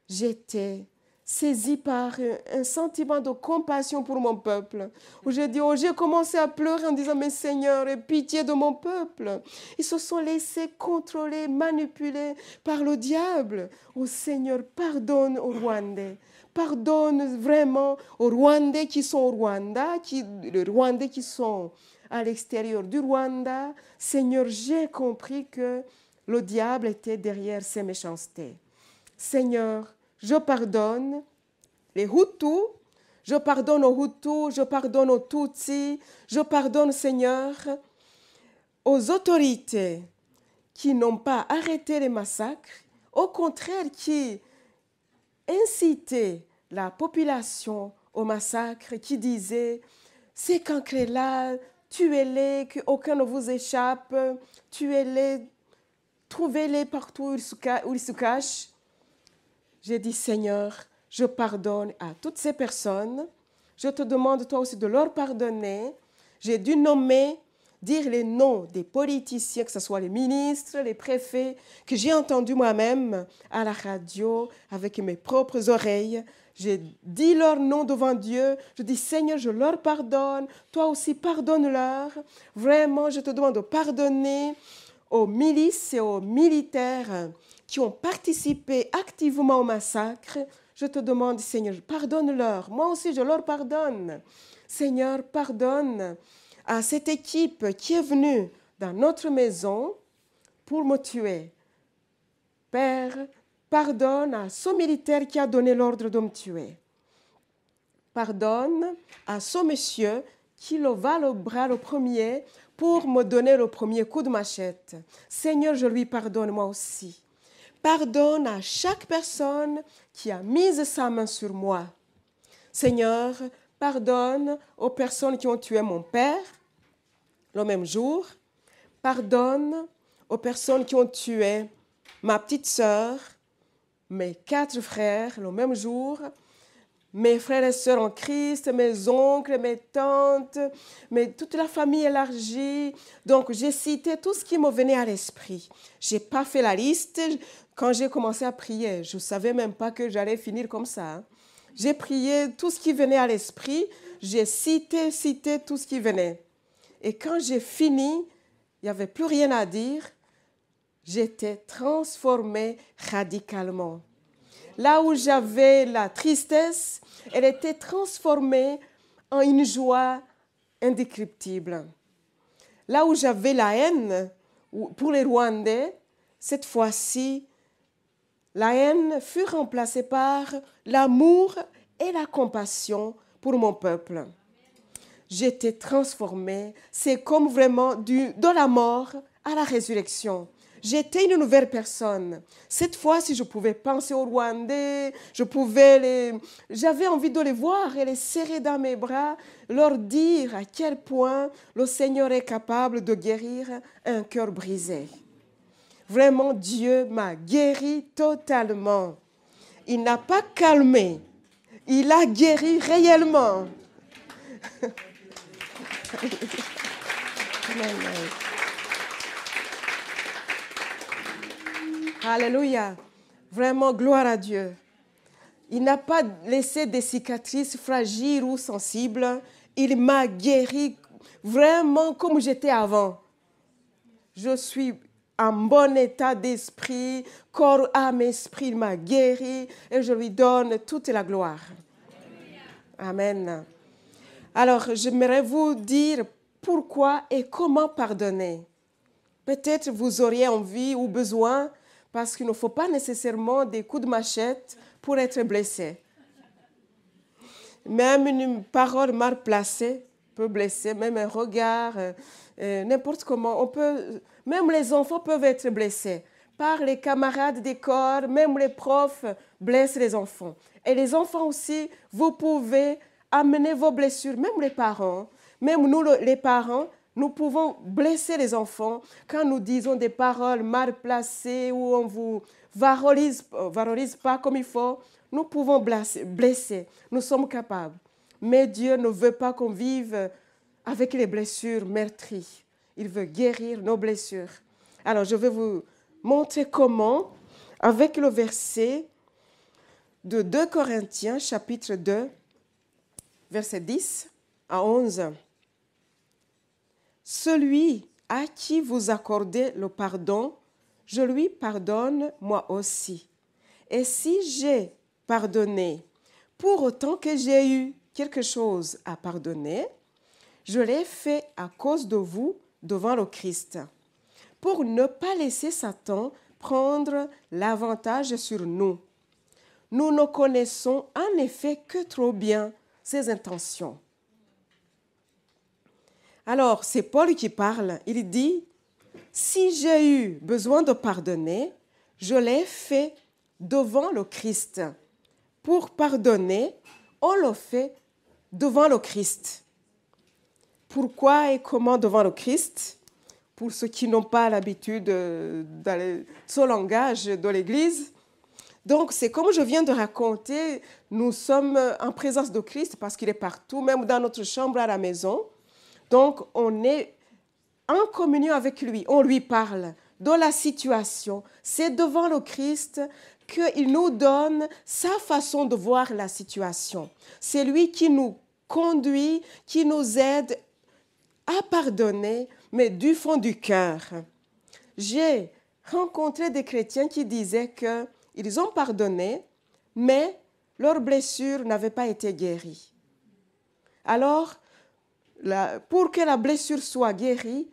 j'étais saisie par un sentiment de compassion pour mon peuple. Où j'ai commencé à pleurer en disant, mais Seigneur, aie pitié de mon peuple. Ils se sont laissés contrôler, manipuler par le diable. Oh Seigneur, pardonne aux Rwandais. Pardonne vraiment aux Rwandais qui sont au Rwanda, les Rwandais qui sont à l'extérieur du Rwanda. Seigneur, j'ai compris que le diable était derrière ces méchancetés. Seigneur, je pardonne les Hutus, je pardonne aux Hutus, je pardonne aux Tutsis, je pardonne, Seigneur, aux autorités qui n'ont pas arrêté les massacres, au contraire, qui incitaient la population au massacre, qui disaient, ces cancrés-là, tuez-les, qu'aucun ne vous échappe, tuez-les, trouvez-les partout où ils se cachent. J'ai dit, Seigneur, je pardonne à toutes ces personnes. Je te demande toi aussi de leur pardonner. J'ai dû dire les noms des politiciens, que ce soit les ministres, les préfets, que j'ai entendus moi-même à la radio avec mes propres oreilles. J'ai dit leur nom devant Dieu. Je dis, Seigneur, je leur pardonne. Toi aussi, pardonne-leur. Vraiment, je te demande de pardonner aux milices et aux militaires qui ont participé activement au massacre. Je te demande, Seigneur, pardonne-leur. Moi aussi, je leur pardonne. Seigneur, pardonne à cette équipe qui est venue dans notre maison pour me tuer. Père, pardonne à ce militaire qui a donné l'ordre de me tuer. Pardonne à ce monsieur qui leva le bras le premier pour me donner le premier coup de machette. Seigneur, je lui pardonne moi aussi. Pardonne à chaque personne qui a mis sa main sur moi. Seigneur, pardonne aux personnes qui ont tué mon père le même jour. Pardonne aux personnes qui ont tué ma petite sœur, mes 4 frères le même jour, mes frères et sœurs en Christ, mes oncles, mes tantes, toute la famille élargie. Donc, j'ai cité tout ce qui me venait à l'esprit. Je n'ai pas fait la liste. Quand j'ai commencé à prier, je ne savais même pas que j'allais finir comme ça. J'ai prié tout ce qui venait à l'esprit. J'ai cité tout ce qui venait. Et quand j'ai fini, il n'y avait plus rien à dire. J'étais transformée radicalement. Là où j'avais la tristesse, elle était transformée en une joie indescriptible. Là où j'avais la haine pour les Rwandais, cette fois-ci, la haine fut remplacée par l'amour et la compassion pour mon peuple. J'étais transformée. C'est comme vraiment de la mort à la résurrection. J'étais une nouvelle personne. Cette fois, si je pouvais penser aux Rwandais, j'avais envie de les voir et les serrer dans mes bras, leur dire à quel point le Seigneur est capable de guérir un cœur brisé. Vraiment, Dieu m'a guéri totalement. Il n'a pas calmé, il a guéri réellement. Alléluia. Vraiment, gloire à Dieu. Il n'a pas laissé des cicatrices fragiles ou sensibles. Il m'a guéri vraiment comme j'étais avant. Je suis en bon état d'esprit, corps, âme, esprit. Il m'a guéri et je lui donne toute la gloire. Amen. Alors, j'aimerais vous dire pourquoi et comment pardonner. Peut-être vous auriez envie ou besoin, parce qu'il ne faut pas nécessairement des coups de machette pour être blessé. Même une parole mal placée peut blesser, même un regard, n'importe comment. Même les enfants peuvent être blessés par les camarades d'école, même les profs blessent les enfants. Et les enfants aussi, vous pouvez amener vos blessures, même les parents, même nous les parents, nous pouvons blesser les enfants quand nous disons des paroles mal placées ou on ne vous valorise pas comme il faut. Nous pouvons blesser, nous sommes capables. Mais Dieu ne veut pas qu'on vive avec les blessures meurtries. Il veut guérir nos blessures. Alors, je vais vous montrer comment, avec le verset de 2 Corinthiens, chapitre 2, verset 10 à 11. Celui à qui vous accordez le pardon, je lui pardonne moi aussi. Et si j'ai pardonné, pour autant que j'ai eu quelque chose à pardonner, je l'ai fait à cause de vous devant le Christ, pour ne pas laisser Satan prendre l'avantage sur nous. Nous ne connaissons en effet que trop bien ses intentions. Alors, c'est Paul qui parle. Il dit, si j'ai eu besoin de pardonner, je l'ai fait devant le Christ. Pour pardonner, on le fait devant le Christ. Pourquoi et comment devant le Christ? Pour ceux qui n'ont pas l'habitude d'aller ce langage de l'Église. Donc, c'est comme je viens de raconter, nous sommes en présence de Christ parce qu'il est partout, même dans notre chambre à la maison. Donc, on est en communion avec lui, on lui parle de la situation. C'est devant le Christ qu'il nous donne sa façon de voir la situation. C'est lui qui nous conduit, qui nous aide à pardonner, mais du fond du cœur. J'ai rencontré des chrétiens qui disaient qu'ils ont pardonné, mais leurs blessures n'avaient pas été guéries. Alors, pour que la blessure soit guérie,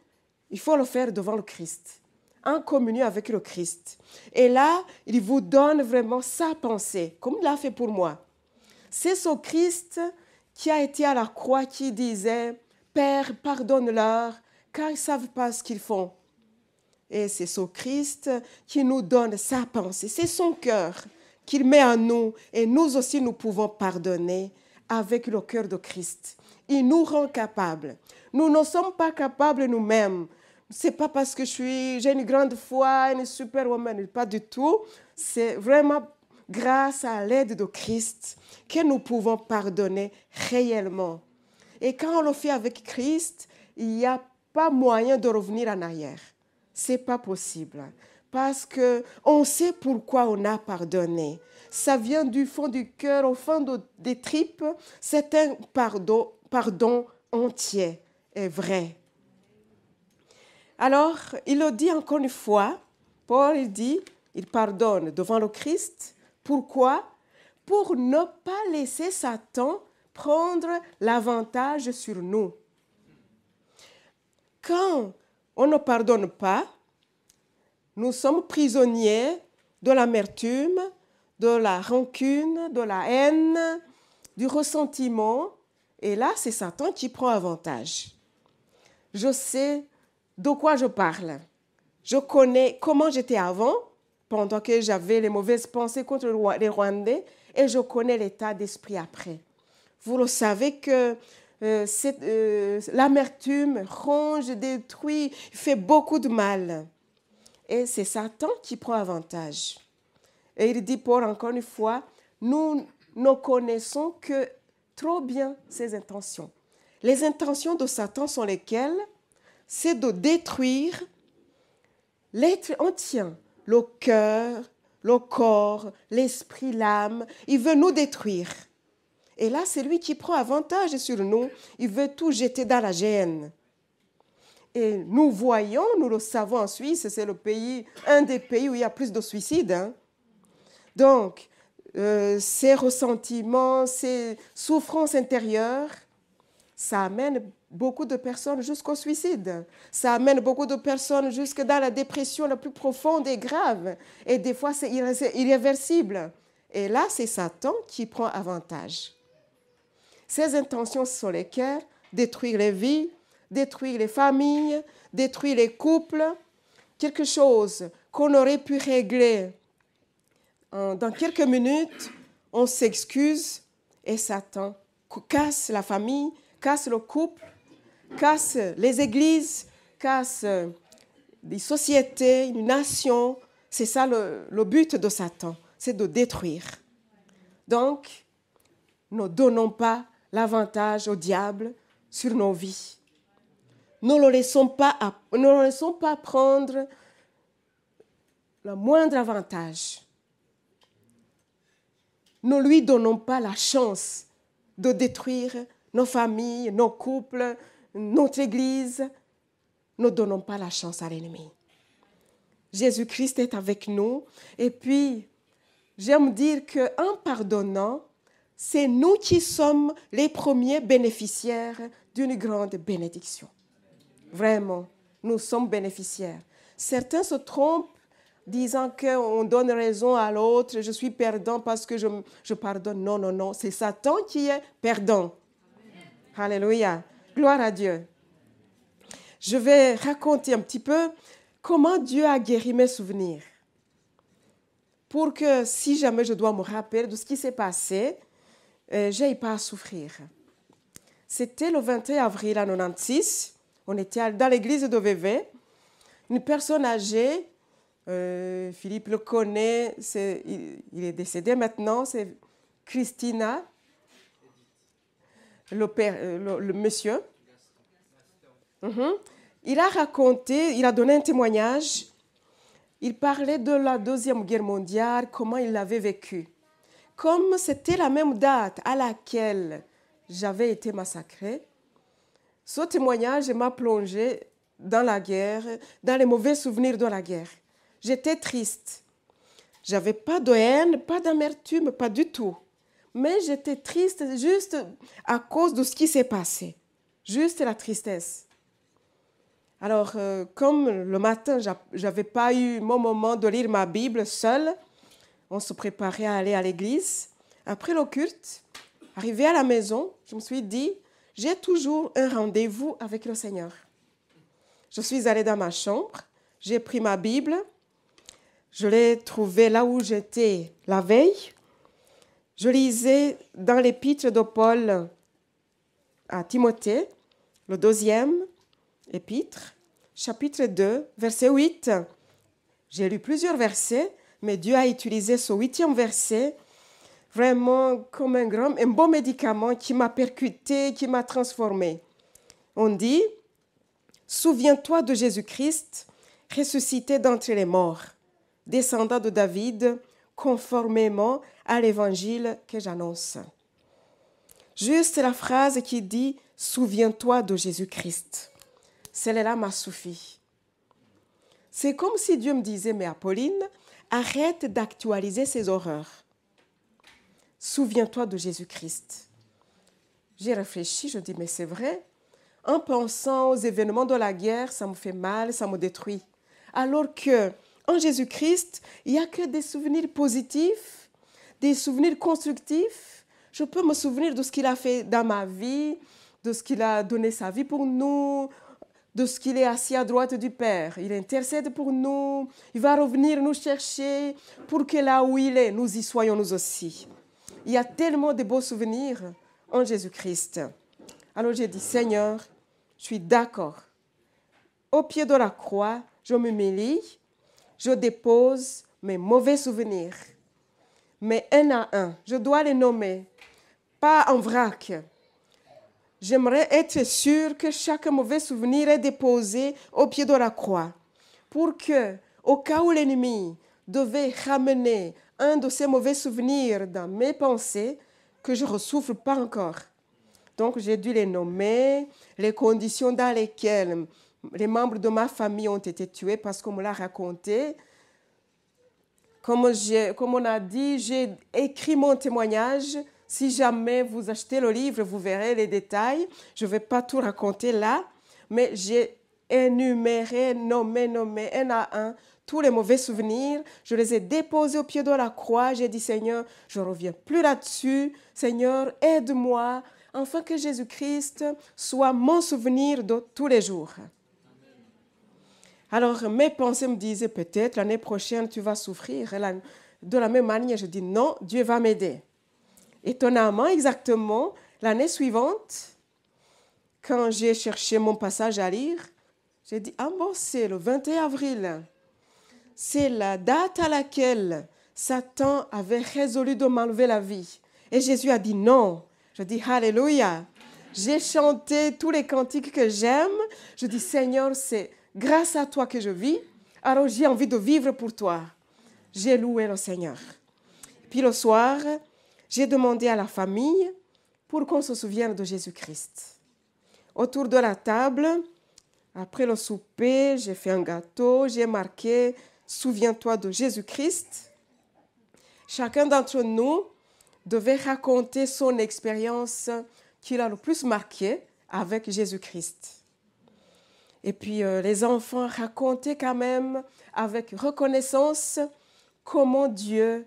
il faut le faire devant le Christ, en communion avec le Christ. Et là, il vous donne vraiment sa pensée, comme il l'a fait pour moi. C'est ce Christ qui a été à la croix qui disait « Père, pardonne-leur, car ils ne savent pas ce qu'ils font. » Et c'est ce Christ qui nous donne sa pensée, c'est son cœur qu'il met en nous. Et nous aussi, nous pouvons pardonner avec le cœur de Christ. Il nous rend capables. Nous ne sommes pas capables nous-mêmes. Ce n'est pas parce que j'ai une grande foi, une superwoman, pas du tout. C'est vraiment grâce à l'aide de Christ que nous pouvons pardonner réellement. Et quand on le fait avec Christ, il n'y a pas moyen de revenir en arrière. Ce n'est pas possible. Parce qu'on sait pourquoi on a pardonné. Ça vient du fond du cœur, au fond des tripes. C'est un pardon entier et vrai. Alors, il le dit encore une fois. Paul il dit, il pardonne devant le Christ. Pourquoi? Pour ne pas laisser Satan prendre l'avantage sur nous. Quand on ne pardonne pas, nous sommes prisonniers de l'amertume, de la rancune, de la haine, du ressentiment. Et là, c'est Satan qui prend avantage. Je sais de quoi je parle. Je connais comment j'étais avant, pendant que j'avais les mauvaises pensées contre les Rwandais, et je connais l'état d'esprit après. Vous le savez que l'amertume ronge, détruit, fait beaucoup de mal. Et c'est Satan qui prend avantage. Et il dit, Paul, encore une fois, nous ne connaissons que trop bien ses intentions. Les intentions de Satan sont lesquelles? C'est de détruire l'être entier, le cœur, le corps, l'esprit, l'âme. Il veut nous détruire. Et là, c'est lui qui prend avantage sur nous. Il veut tout jeter dans la géhenne. Et nous voyons, nous le savons en Suisse, c'est un des pays où il y a plus de suicides. Hein. Donc, ces ressentiments, ces souffrances intérieures, ça amène beaucoup de personnes jusqu'au suicide. Ça amène beaucoup de personnes jusque dans la dépression la plus profonde et grave. Et des fois, c'est irréversible. Et là, c'est Satan qui prend avantage. Ses intentions sont lesquelles? Détruire les vies, détruire les familles, détruire les couples. Quelque chose qu'on aurait pu régler dans quelques minutes, on s'excuse et Satan casse la famille, casse le couple, casse les églises, casse des sociétés, une nation. C'est ça le but de Satan, c'est de détruire. Donc, ne donnons pas l'avantage au diable sur nos vies. Ne le laissons pas prendre le moindre avantage. Ne lui donnons pas la chance de détruire nos familles, nos couples, notre Église. Ne donnons pas la chance à l'ennemi. Jésus-Christ est avec nous. Et puis, j'aime dire qu'en pardonnant, c'est nous qui sommes les premiers bénéficiaires d'une grande bénédiction. Vraiment, nous sommes bénéficiaires. Certains se trompent disant qu'on donne raison à l'autre, je suis perdant parce que je pardonne. Non, non, non, c'est Satan qui est perdant. Amen. Alléluia, gloire à Dieu. Je vais raconter un petit peu comment Dieu a guéri mes souvenirs. Pour que si jamais je dois me rappeler de ce qui s'est passé, je n'ai pas à souffrir. C'était le 21 avril 1996. On était dans l'église de Vevey. Une personne âgée, Philippe le connaît, il est décédé maintenant, c'est Christina, le monsieur. Il a raconté, il a donné un témoignage. Il parlait de la Deuxième Guerre mondiale, comment il l'avait vécu. Comme c'était la même date à laquelle j'avais été massacrée, ce témoignage m'a plongé dans la guerre, dans les mauvais souvenirs de la guerre. J'étais triste. Je n'avais pas de haine, pas d'amertume, pas du tout. Mais j'étais triste juste à cause de ce qui s'est passé. Juste la tristesse. Alors, comme le matin, je n'avais pas eu mon moment de lire ma Bible seule, on se préparait à aller à l'église. Après le culte, arrivé à la maison, je me suis dit, j'ai toujours un rendez-vous avec le Seigneur. Je suis allée dans ma chambre, j'ai pris ma Bible, je l'ai trouvée là où j'étais la veille. Je lisais dans l'épître de Paul à Timothée, le 2e épître, chapitre 2, verset 8. J'ai lu plusieurs versets, mais Dieu a utilisé ce 8e verset vraiment comme un bon médicament qui m'a percuté, qui m'a transformé. On dit, « Souviens-toi de Jésus-Christ, ressuscité d'entre les morts, descendant de David, conformément à l'évangile que j'annonce. » Juste la phrase qui dit « Souviens-toi de Jésus-Christ ». Celle-là m'a suffi. C'est comme si Dieu me disait « Mais Apolline, arrête d'actualiser ces horreurs. Souviens-toi de Jésus-Christ. » J'ai réfléchi, je dis « Mais c'est vrai. En pensant aux événements de la guerre, ça me fait mal, ça me détruit. Alors que en Jésus-Christ, il n'y a que des souvenirs positifs, des souvenirs constructifs. Je peux me souvenir de ce qu'il a fait dans ma vie, de ce qu'il a donné sa vie pour nous, de ce qu'il est assis à droite du Père. Il intercède pour nous. Il va revenir nous chercher pour que là où il est, nous y soyons nous aussi. Il y a tellement de beaux souvenirs en Jésus-Christ. Alors j'ai dit, Seigneur, je suis d'accord. Au pied de la croix, je m'humilie, je dépose mes mauvais souvenirs. Mais un à un, je dois les nommer, pas en vrac. J'aimerais être sûr que chaque mauvais souvenir est déposé au pied de la croix pour que, au cas où l'ennemi devait ramener un de ces mauvais souvenirs dans mes pensées, que je ne ressouffre pas encore. Donc, j'ai dû les nommer, les conditions dans lesquelles les membres de ma famille ont été tués parce qu'on me l'a raconté. Comme on a dit, j'ai écrit mon témoignage. Si jamais vous achetez le livre, vous verrez les détails. Je ne vais pas tout raconter là, mais j'ai énuméré, nommé un à un tous les mauvais souvenirs. Je les ai déposés au pied de la croix. J'ai dit, Seigneur, je ne reviens plus là-dessus. Seigneur, aide-moi, afin que Jésus-Christ soit mon souvenir de tous les jours. Alors, mes pensées me disaient, peut-être l'année prochaine, tu vas souffrir. De la même manière, je dis, non, Dieu va m'aider. Étonnamment, exactement, l'année suivante, quand j'ai cherché mon passage à lire, j'ai dit, ah bon, c'est le 21 avril. C'est la date à laquelle Satan avait résolu de m'enlever la vie. Et Jésus a dit non. Je dis, Alléluia. J'ai chanté tous les cantiques que j'aime. Je dis, Seigneur, c'est grâce à toi que je vis. Alors j'ai envie de vivre pour toi. J'ai loué le Seigneur. Puis le soir, j'ai demandé à la famille pour qu'on se souvienne de Jésus-Christ. Autour de la table, après le souper, j'ai fait un gâteau, j'ai marqué « Souviens-toi de Jésus-Christ ». Chacun d'entre nous devait raconter son expérience qui l'a le plus marqué avec Jésus-Christ. Et puis les enfants racontaient quand même avec reconnaissance comment Dieu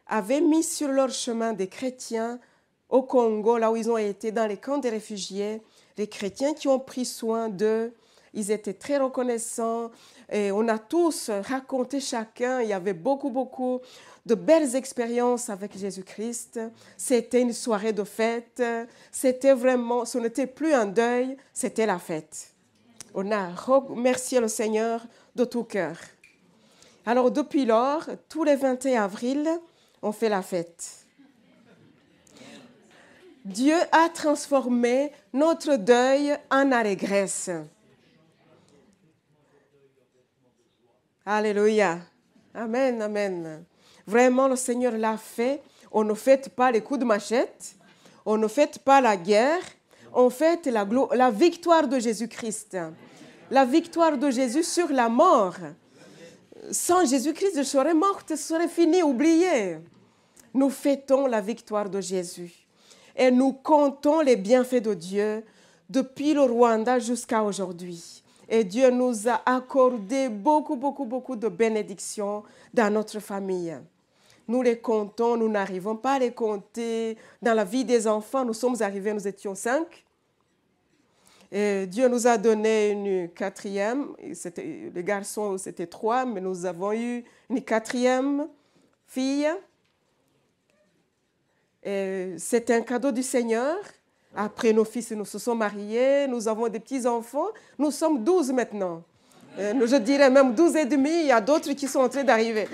avait mis sur leur chemin des chrétiens au Congo, là où ils ont été dans les camps des réfugiés, les chrétiens qui ont pris soin d'eux. Ils étaient très reconnaissants et on a tous raconté chacun. Il y avait beaucoup de belles expériences avec Jésus-Christ. C'était une soirée de fête. C'était vraiment, ce n'était plus un deuil, c'était la fête. On a remercié le Seigneur de tout cœur. Alors depuis lors, tous les 21 avril, on fait la fête. Dieu a transformé notre deuil en allégresse. Alléluia. Amen, amen. Vraiment, le Seigneur l'a fait. On ne fête pas les coups de machette. On ne fête pas la guerre. On fête la victoire de Jésus-Christ. La victoire de Jésus sur la mort. Sans Jésus-Christ, je serais morte, ce serait fini, oublié. Nous fêtons la victoire de Jésus. Et nous comptons les bienfaits de Dieu depuis le Rwanda jusqu'à aujourd'hui. Et Dieu nous a accordé beaucoup de bénédictions dans notre famille. Nous les comptons, nous n'arrivons pas à les compter. Dans la vie des enfants, nous sommes arrivés, nous étions 5. Et Dieu nous a donné une 4e. Les garçons, c'était 3, mais nous avons eu une 4e fille. C'est un cadeau du Seigneur. Après, nos fils nous se sont mariés, nous avons des petits-enfants. Nous sommes 12 maintenant. Je dirais même 12 et demi, il y a d'autres qui sont en train d'arriver.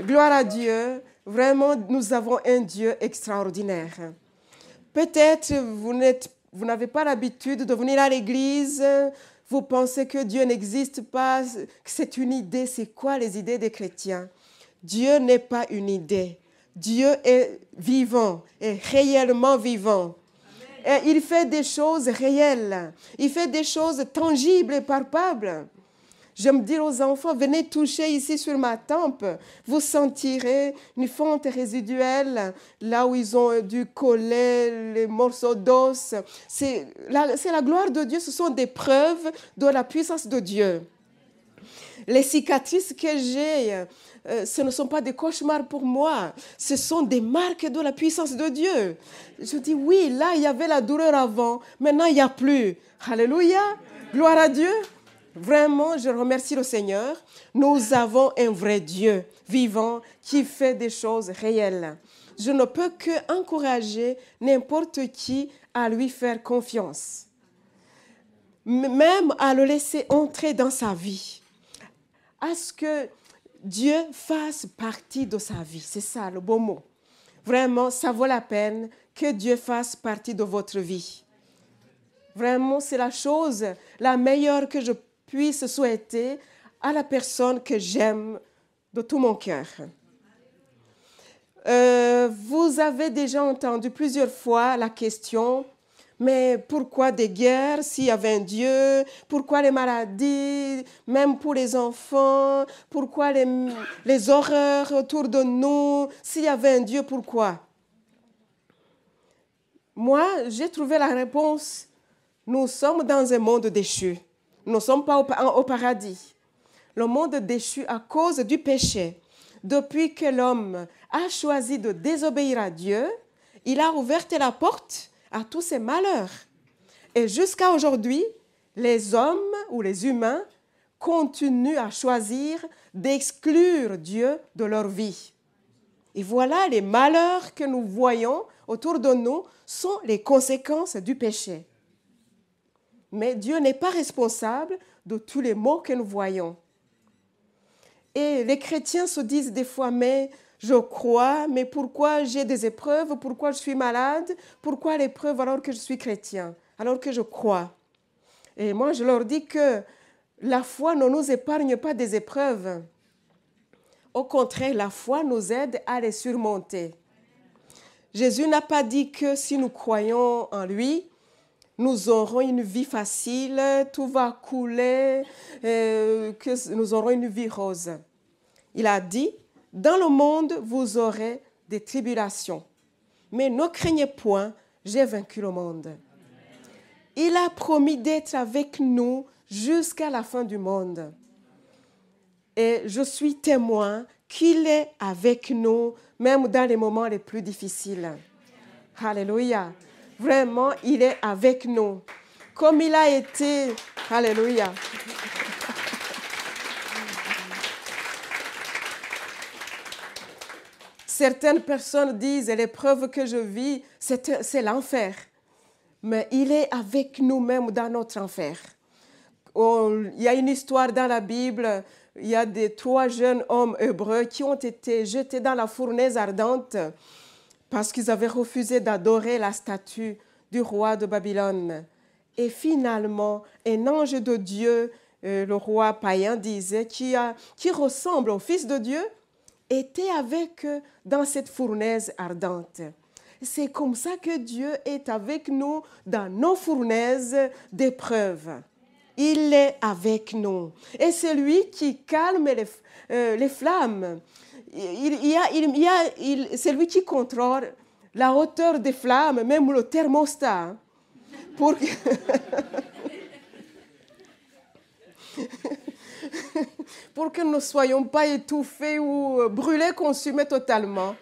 Gloire à Dieu. Vraiment, nous avons un Dieu extraordinaire. Peut-être vous n'avez pas l'habitude de venir à l'église. Vous pensez que Dieu n'existe pas, que c'est une idée. C'est quoi les idées des chrétiens? Dieu n'est pas une idée. Dieu est vivant, est réellement vivant. Et il fait des choses réelles. Il fait des choses tangibles et palpables. J'aime dire aux enfants, venez toucher ici sur ma tempe. Vous sentirez une fente résiduelle, là où ils ont dû coller les morceaux d'os. C'est la gloire de Dieu, ce sont des preuves de la puissance de Dieu. Les cicatrices que j'ai, ce ne sont pas des cauchemars pour moi. Ce sont des marques de la puissance de Dieu. Je dis oui, là, il y avait la douleur avant. Maintenant, il n'y a plus. Alléluia. Gloire à Dieu. Vraiment, je remercie le Seigneur. Nous avons un vrai Dieu vivant qui fait des choses réelles. Je ne peux qu'encourager n'importe qui à lui faire confiance. Même à le laisser entrer dans sa vie. À ce que Dieu fasse partie de sa vie. C'est ça le beau mot. Vraiment, ça vaut la peine que Dieu fasse partie de votre vie. Vraiment, c'est la chose la meilleure que je puisse souhaiter à la personne que j'aime de tout mon cœur. Vous avez déjà entendu plusieurs fois la question, mais pourquoi des guerres s'il y avait un Dieu? Pourquoi les maladies, même pour les enfants? Pourquoi les horreurs autour de nous? S'il y avait un Dieu, pourquoi? Moi, j'ai trouvé la réponse. Nous sommes dans un monde déchu. Nous ne sommes pas au paradis. Le monde déchu à cause du péché. Depuis que l'homme a choisi de désobéir à Dieu, il a ouvert la porte à tous ces malheurs. Et jusqu'à aujourd'hui, les hommes ou les humains continuent à choisir d'exclure Dieu de leur vie. Et voilà, les malheurs que nous voyons autour de nous sont les conséquences du péché. Mais Dieu n'est pas responsable de tous les maux que nous voyons. Et les chrétiens se disent des fois, mais je crois, mais pourquoi j'ai des épreuves? Pourquoi je suis malade? Pourquoi l'épreuve alors que je suis chrétien? Alors que je crois? Et moi, je leur dis que la foi ne nous épargne pas des épreuves. Au contraire, la foi nous aide à les surmonter. Jésus n'a pas dit que si nous croyons en lui, nous aurons une vie facile, tout va couler, que nous aurons une vie rose. Il a dit, dans le monde, vous aurez des tribulations. Mais ne craignez point, j'ai vaincu le monde. Il a promis d'être avec nous jusqu'à la fin du monde. Et je suis témoin qu'il est avec nous, même dans les moments les plus difficiles. Alléluia. Vraiment, il est avec nous. Comme il a été... Alléluia. Certaines personnes disent, l'épreuve que je vis, c'est l'enfer. Mais il est avec nous même dans notre enfer. Il y a une histoire dans la Bible, il y a 3 jeunes hommes hébreux qui ont été jetés dans la fournaise ardente parce qu'ils avaient refusé d'adorer la statue du roi de Babylone. Et finalement, un ange de Dieu, le roi païen disait, qui ressemble au Fils de Dieu, était avec eux dans cette fournaise ardente. C'est comme ça que Dieu est avec nous dans nos fournaises d'épreuves. Il est avec nous. Et c'est lui qui calme les flammes. C'est lui qui contrôle la hauteur des flammes, même le thermostat. Pour que nous ne soyons pas étouffés ou brûlés, consumés totalement.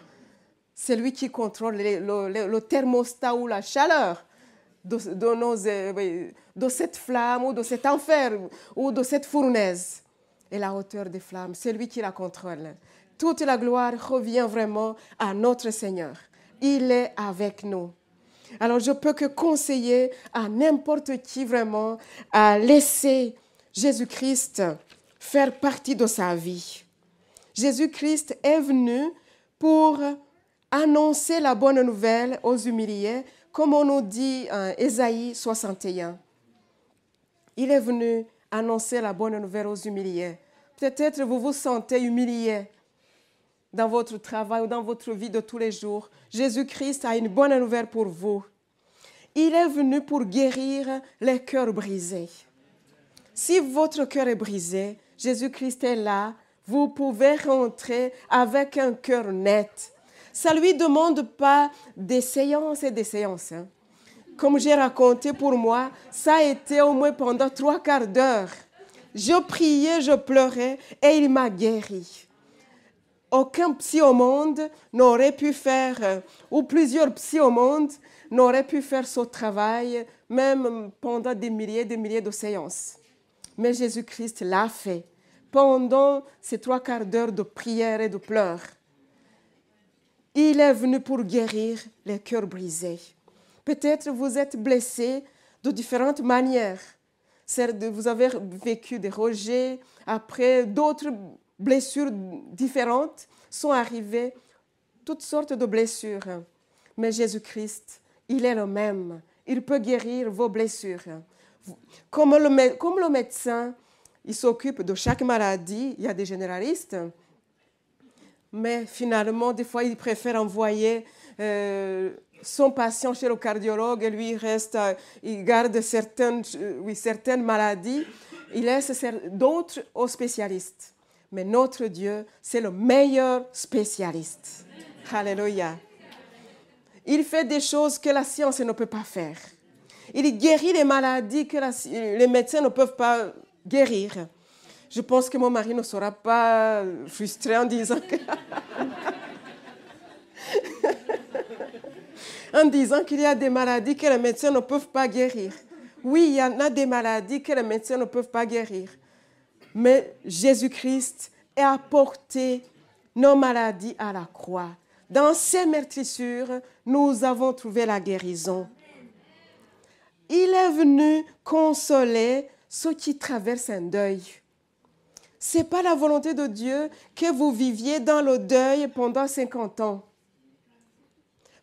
C'est lui qui contrôle le thermostat ou la chaleur de cette flamme ou de cet enfer ou de cette fournaise. Et la hauteur des flammes, c'est lui qui la contrôle. Toute la gloire revient vraiment à notre Seigneur. Il est avec nous. Alors je peux que conseiller à n'importe qui vraiment à laisser Jésus-Christ faire partie de sa vie. Jésus-Christ est venu pour annoncer la bonne nouvelle aux humiliés, comme on nous dit en Ésaïe 61. Il est venu annoncer la bonne nouvelle aux humiliés. Peut-être vous vous sentez humilié dans votre travail ou dans votre vie de tous les jours. Jésus-Christ a une bonne nouvelle pour vous. Il est venu pour guérir les cœurs brisés. Si votre cœur est brisé, Jésus-Christ est là. Vous pouvez rentrer avec un cœur net. Ça ne lui demande pas des séances et des séances. Comme j'ai raconté pour moi, ça a été au moins pendant 3/4 d'heure Je priais, je pleurais et il m'a guéri. Aucun psy au monde n'aurait pu faire, ou plusieurs psys au monde n'auraient pu faire ce travail, même pendant des milliers de séances. Mais Jésus-Christ l'a fait pendant ces 3/4 d'heure de prière et de pleurs. Il est venu pour guérir les cœurs brisés. Peut-être vous êtes blessé de différentes manières. Vous avez vécu des rejets, après d'autres blessures différentes sont arrivées, toutes sortes de blessures. Mais Jésus-Christ, il est le même. Il peut guérir vos blessures. Comme le médecin, il s'occupe de chaque maladie, il y a des généralistes, mais finalement, des fois, il préfère envoyer son patient chez le cardiologue et lui il garde certaines maladies, il laisse d'autres aux spécialistes. Mais notre Dieu, c'est le meilleur spécialiste. Alléluia. Il fait des choses que la science ne peut pas faire. Il guérit les maladies que les médecins ne peuvent pas guérir. Je pense que mon mari ne sera pas frustré en disant qu'il y a des maladies que les médecins ne peuvent pas guérir. Oui, il y en a des maladies que les médecins ne peuvent pas guérir. Mais Jésus-Christ a porté nos maladies à la croix. Dans ses meurtrissures, nous avons trouvé la guérison. Il est venu consoler ceux qui traversent un deuil. Ce n'est pas la volonté de Dieu que vous viviez dans le deuil pendant 50 ans.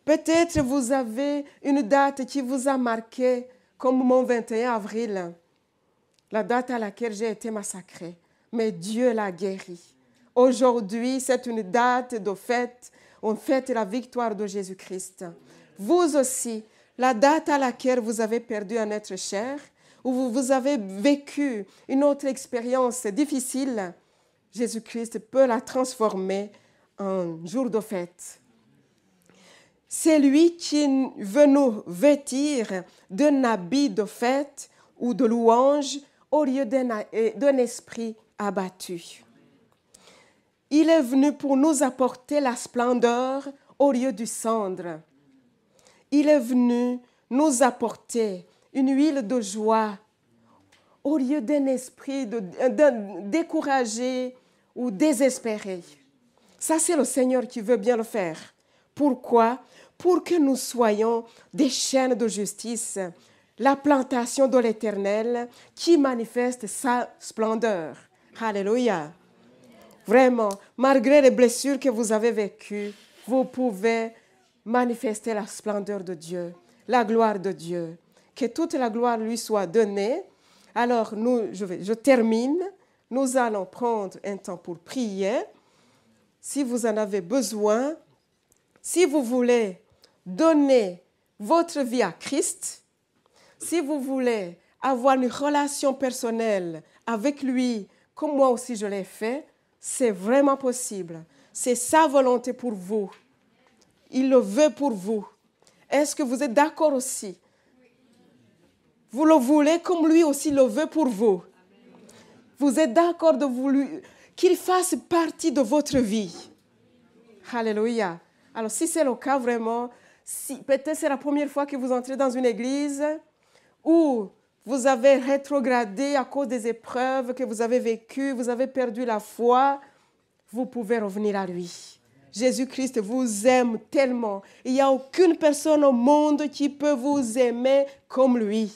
Peut-être vous avez une date qui vous a marqué, comme mon 21 avril, la date à laquelle j'ai été massacrée. Mais Dieu l'a guéri. Aujourd'hui, c'est une date de fête. On fête la victoire de Jésus-Christ. Vous aussi, la date à laquelle vous avez perdu un être cher, ou vous avez vécu une autre expérience difficile, Jésus-Christ peut la transformer en jour de fête. C'est lui qui veut nous vêtir d'un habit de fête ou de louange au lieu d'un esprit abattu. Il est venu pour nous apporter la splendeur au lieu du cendre. Il est venu nous apporter une huile de joie au lieu d'un esprit découragé ou désespéré. Ça, c'est le Seigneur qui veut bien le faire. Pourquoi? Pour que nous soyons des chaînes de justice, la plantation de l'Éternel qui manifeste sa splendeur. Alléluia. Vraiment, malgré les blessures que vous avez vécues, vous pouvez manifester la splendeur de Dieu, la gloire de Dieu. Que toute la gloire lui soit donnée. Alors, je termine. Nous allons prendre un temps pour prier. Si vous en avez besoin, si vous voulez donner votre vie à Christ, si vous voulez avoir une relation personnelle avec lui, comme moi aussi je l'ai fait, c'est vraiment possible. C'est sa volonté pour vous. Il le veut pour vous. Est-ce que vous êtes d'accord aussi? Vous le voulez comme lui aussi le veut pour vous. Vous êtes d'accord qu'il fasse partie de votre vie. Alléluia. Alors si c'est le cas vraiment, peut-être c'est la première fois que vous entrez dans une église où vous avez rétrogradé à cause des épreuves que vous avez vécues, vous avez perdu la foi, vous pouvez revenir à lui. Jésus-Christ vous aime tellement. Il n'y a aucune personne au monde qui peut vous aimer comme lui.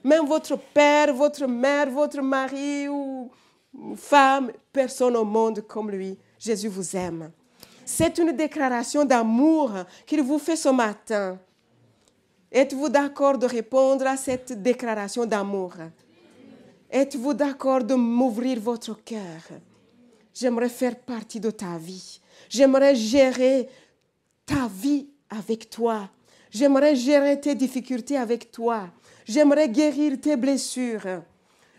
Même votre père, votre mère, votre mari ou femme, personne au monde comme lui. Jésus vous aime. C'est une déclaration d'amour qu'il vous fait ce matin. Êtes-vous d'accord de répondre à cette déclaration d'amour? Êtes-vous d'accord de m'ouvrir votre cœur? J'aimerais faire partie de ta vie. J'aimerais gérer ta vie avec toi. J'aimerais gérer tes difficultés avec toi. J'aimerais guérir tes blessures.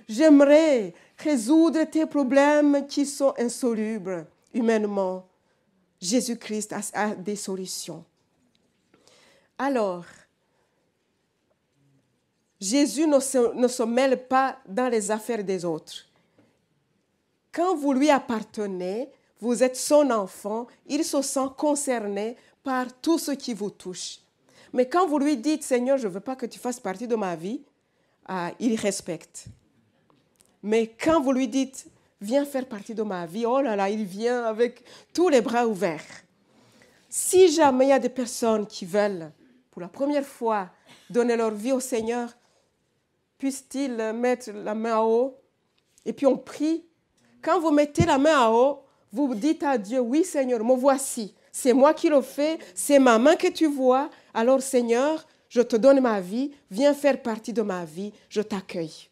J'aimerais résoudre tes problèmes qui sont insolubles humainement. Jésus-Christ a des solutions. Alors, Jésus ne se mêle pas dans les affaires des autres. Quand vous lui appartenez, vous êtes son enfant, il se sent concerné par tout ce qui vous touche. Mais quand vous lui dites, Seigneur, je ne veux pas que tu fasses partie de ma vie, il respecte. Mais quand vous lui dites, viens faire partie de ma vie, oh là là, il vient avec tous les bras ouverts. Si jamais il y a des personnes qui veulent, pour la première fois, donner leur vie au Seigneur, puisse-t-il mettre la main en haut et puis on prie. Quand vous mettez la main en haut, vous dites à Dieu, oui Seigneur, me voici. C'est moi qui le fais, c'est ma main que tu vois. Alors Seigneur, je te donne ma vie, viens faire partie de ma vie, je t'accueille.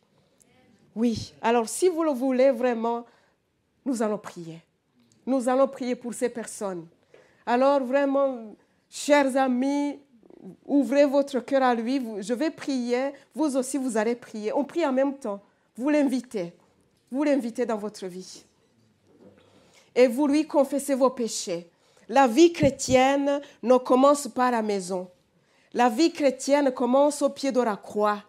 Oui, alors si vous le voulez vraiment, nous allons prier. Nous allons prier pour ces personnes. Alors vraiment, chers amis, ouvrez votre cœur à lui. Je vais prier, vous aussi vous allez prier. On prie en même temps. Vous l'invitez dans votre vie. Et vous lui confessez vos péchés. La vie chrétienne ne commence pas à la maison. La vie chrétienne commence au pied de la croix.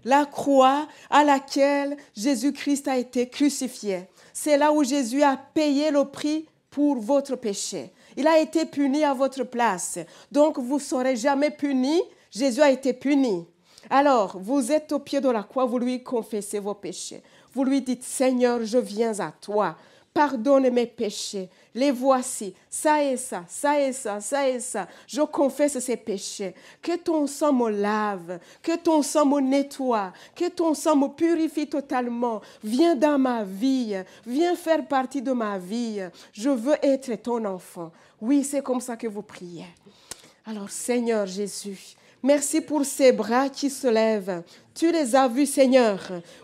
La croix à laquelle Jésus-Christ a été crucifié. C'est là où Jésus a payé le prix pour votre péché. Il a été puni à votre place. Donc, vous ne serez jamais puni. Jésus a été puni. Alors, vous êtes au pied de la croix, vous lui confessez vos péchés. Vous lui dites, Seigneur, je viens à toi. Pardonne mes péchés. Les voici. Ça et ça, ça et ça, ça et ça. Je confesse ces péchés. Que ton sang me lave. Que ton sang me nettoie. Que ton sang me purifie totalement. Viens dans ma vie. Viens faire partie de ma vie. Je veux être ton enfant. Oui, c'est comme ça que vous priez. Alors, Seigneur Jésus, merci pour ces bras qui se lèvent. Tu les as vus, Seigneur.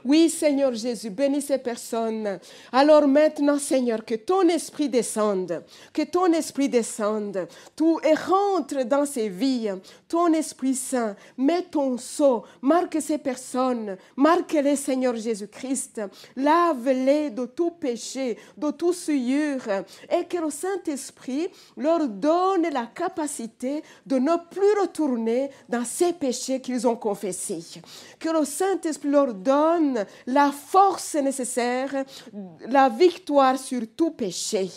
Oui, Seigneur Jésus, bénis ces personnes. Alors maintenant, Seigneur, que ton esprit descende. Que ton esprit descende. Tout et rentre dans ces vies. Ton Esprit Saint, mets ton sceau. Marque ces personnes. Marque-les, Seigneur Jésus-Christ. Lave-les de tout péché, de toute souillure. Et que le Saint-Esprit leur donne la capacité de ne plus retourner dans ces péchés qu'ils ont confessés. Que le Saint-Esprit leur donne la force nécessaire, la victoire sur tout péché.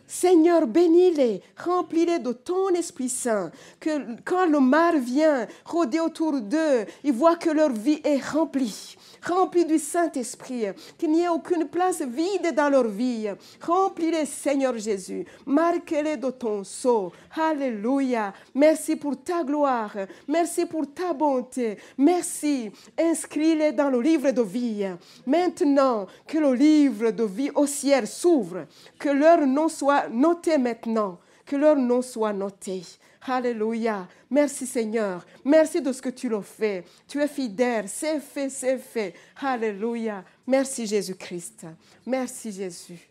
Seigneur, bénis-les, remplis-les de ton Esprit Saint, que quand le mal vient rôder autour d'eux, ils voient que leur vie est remplie du Saint-Esprit, qu'il n'y ait aucune place vide dans leur vie. Remplis-les, Seigneur Jésus, marque-les de ton sceau. Alléluia. Merci pour ta gloire, merci pour ta bonté, merci. Inscris-les dans le livre de vie. Maintenant, que le livre de vie au ciel s'ouvre, que leur nom soit noté maintenant, que leur nom soit noté. Alléluia. Merci Seigneur. Merci de ce que tu l'as fait. Tu es fidèle. C'est fait, c'est fait. Alléluia. Merci Jésus-Christ. Merci Jésus.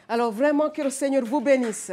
Alors vraiment que le Seigneur vous bénisse.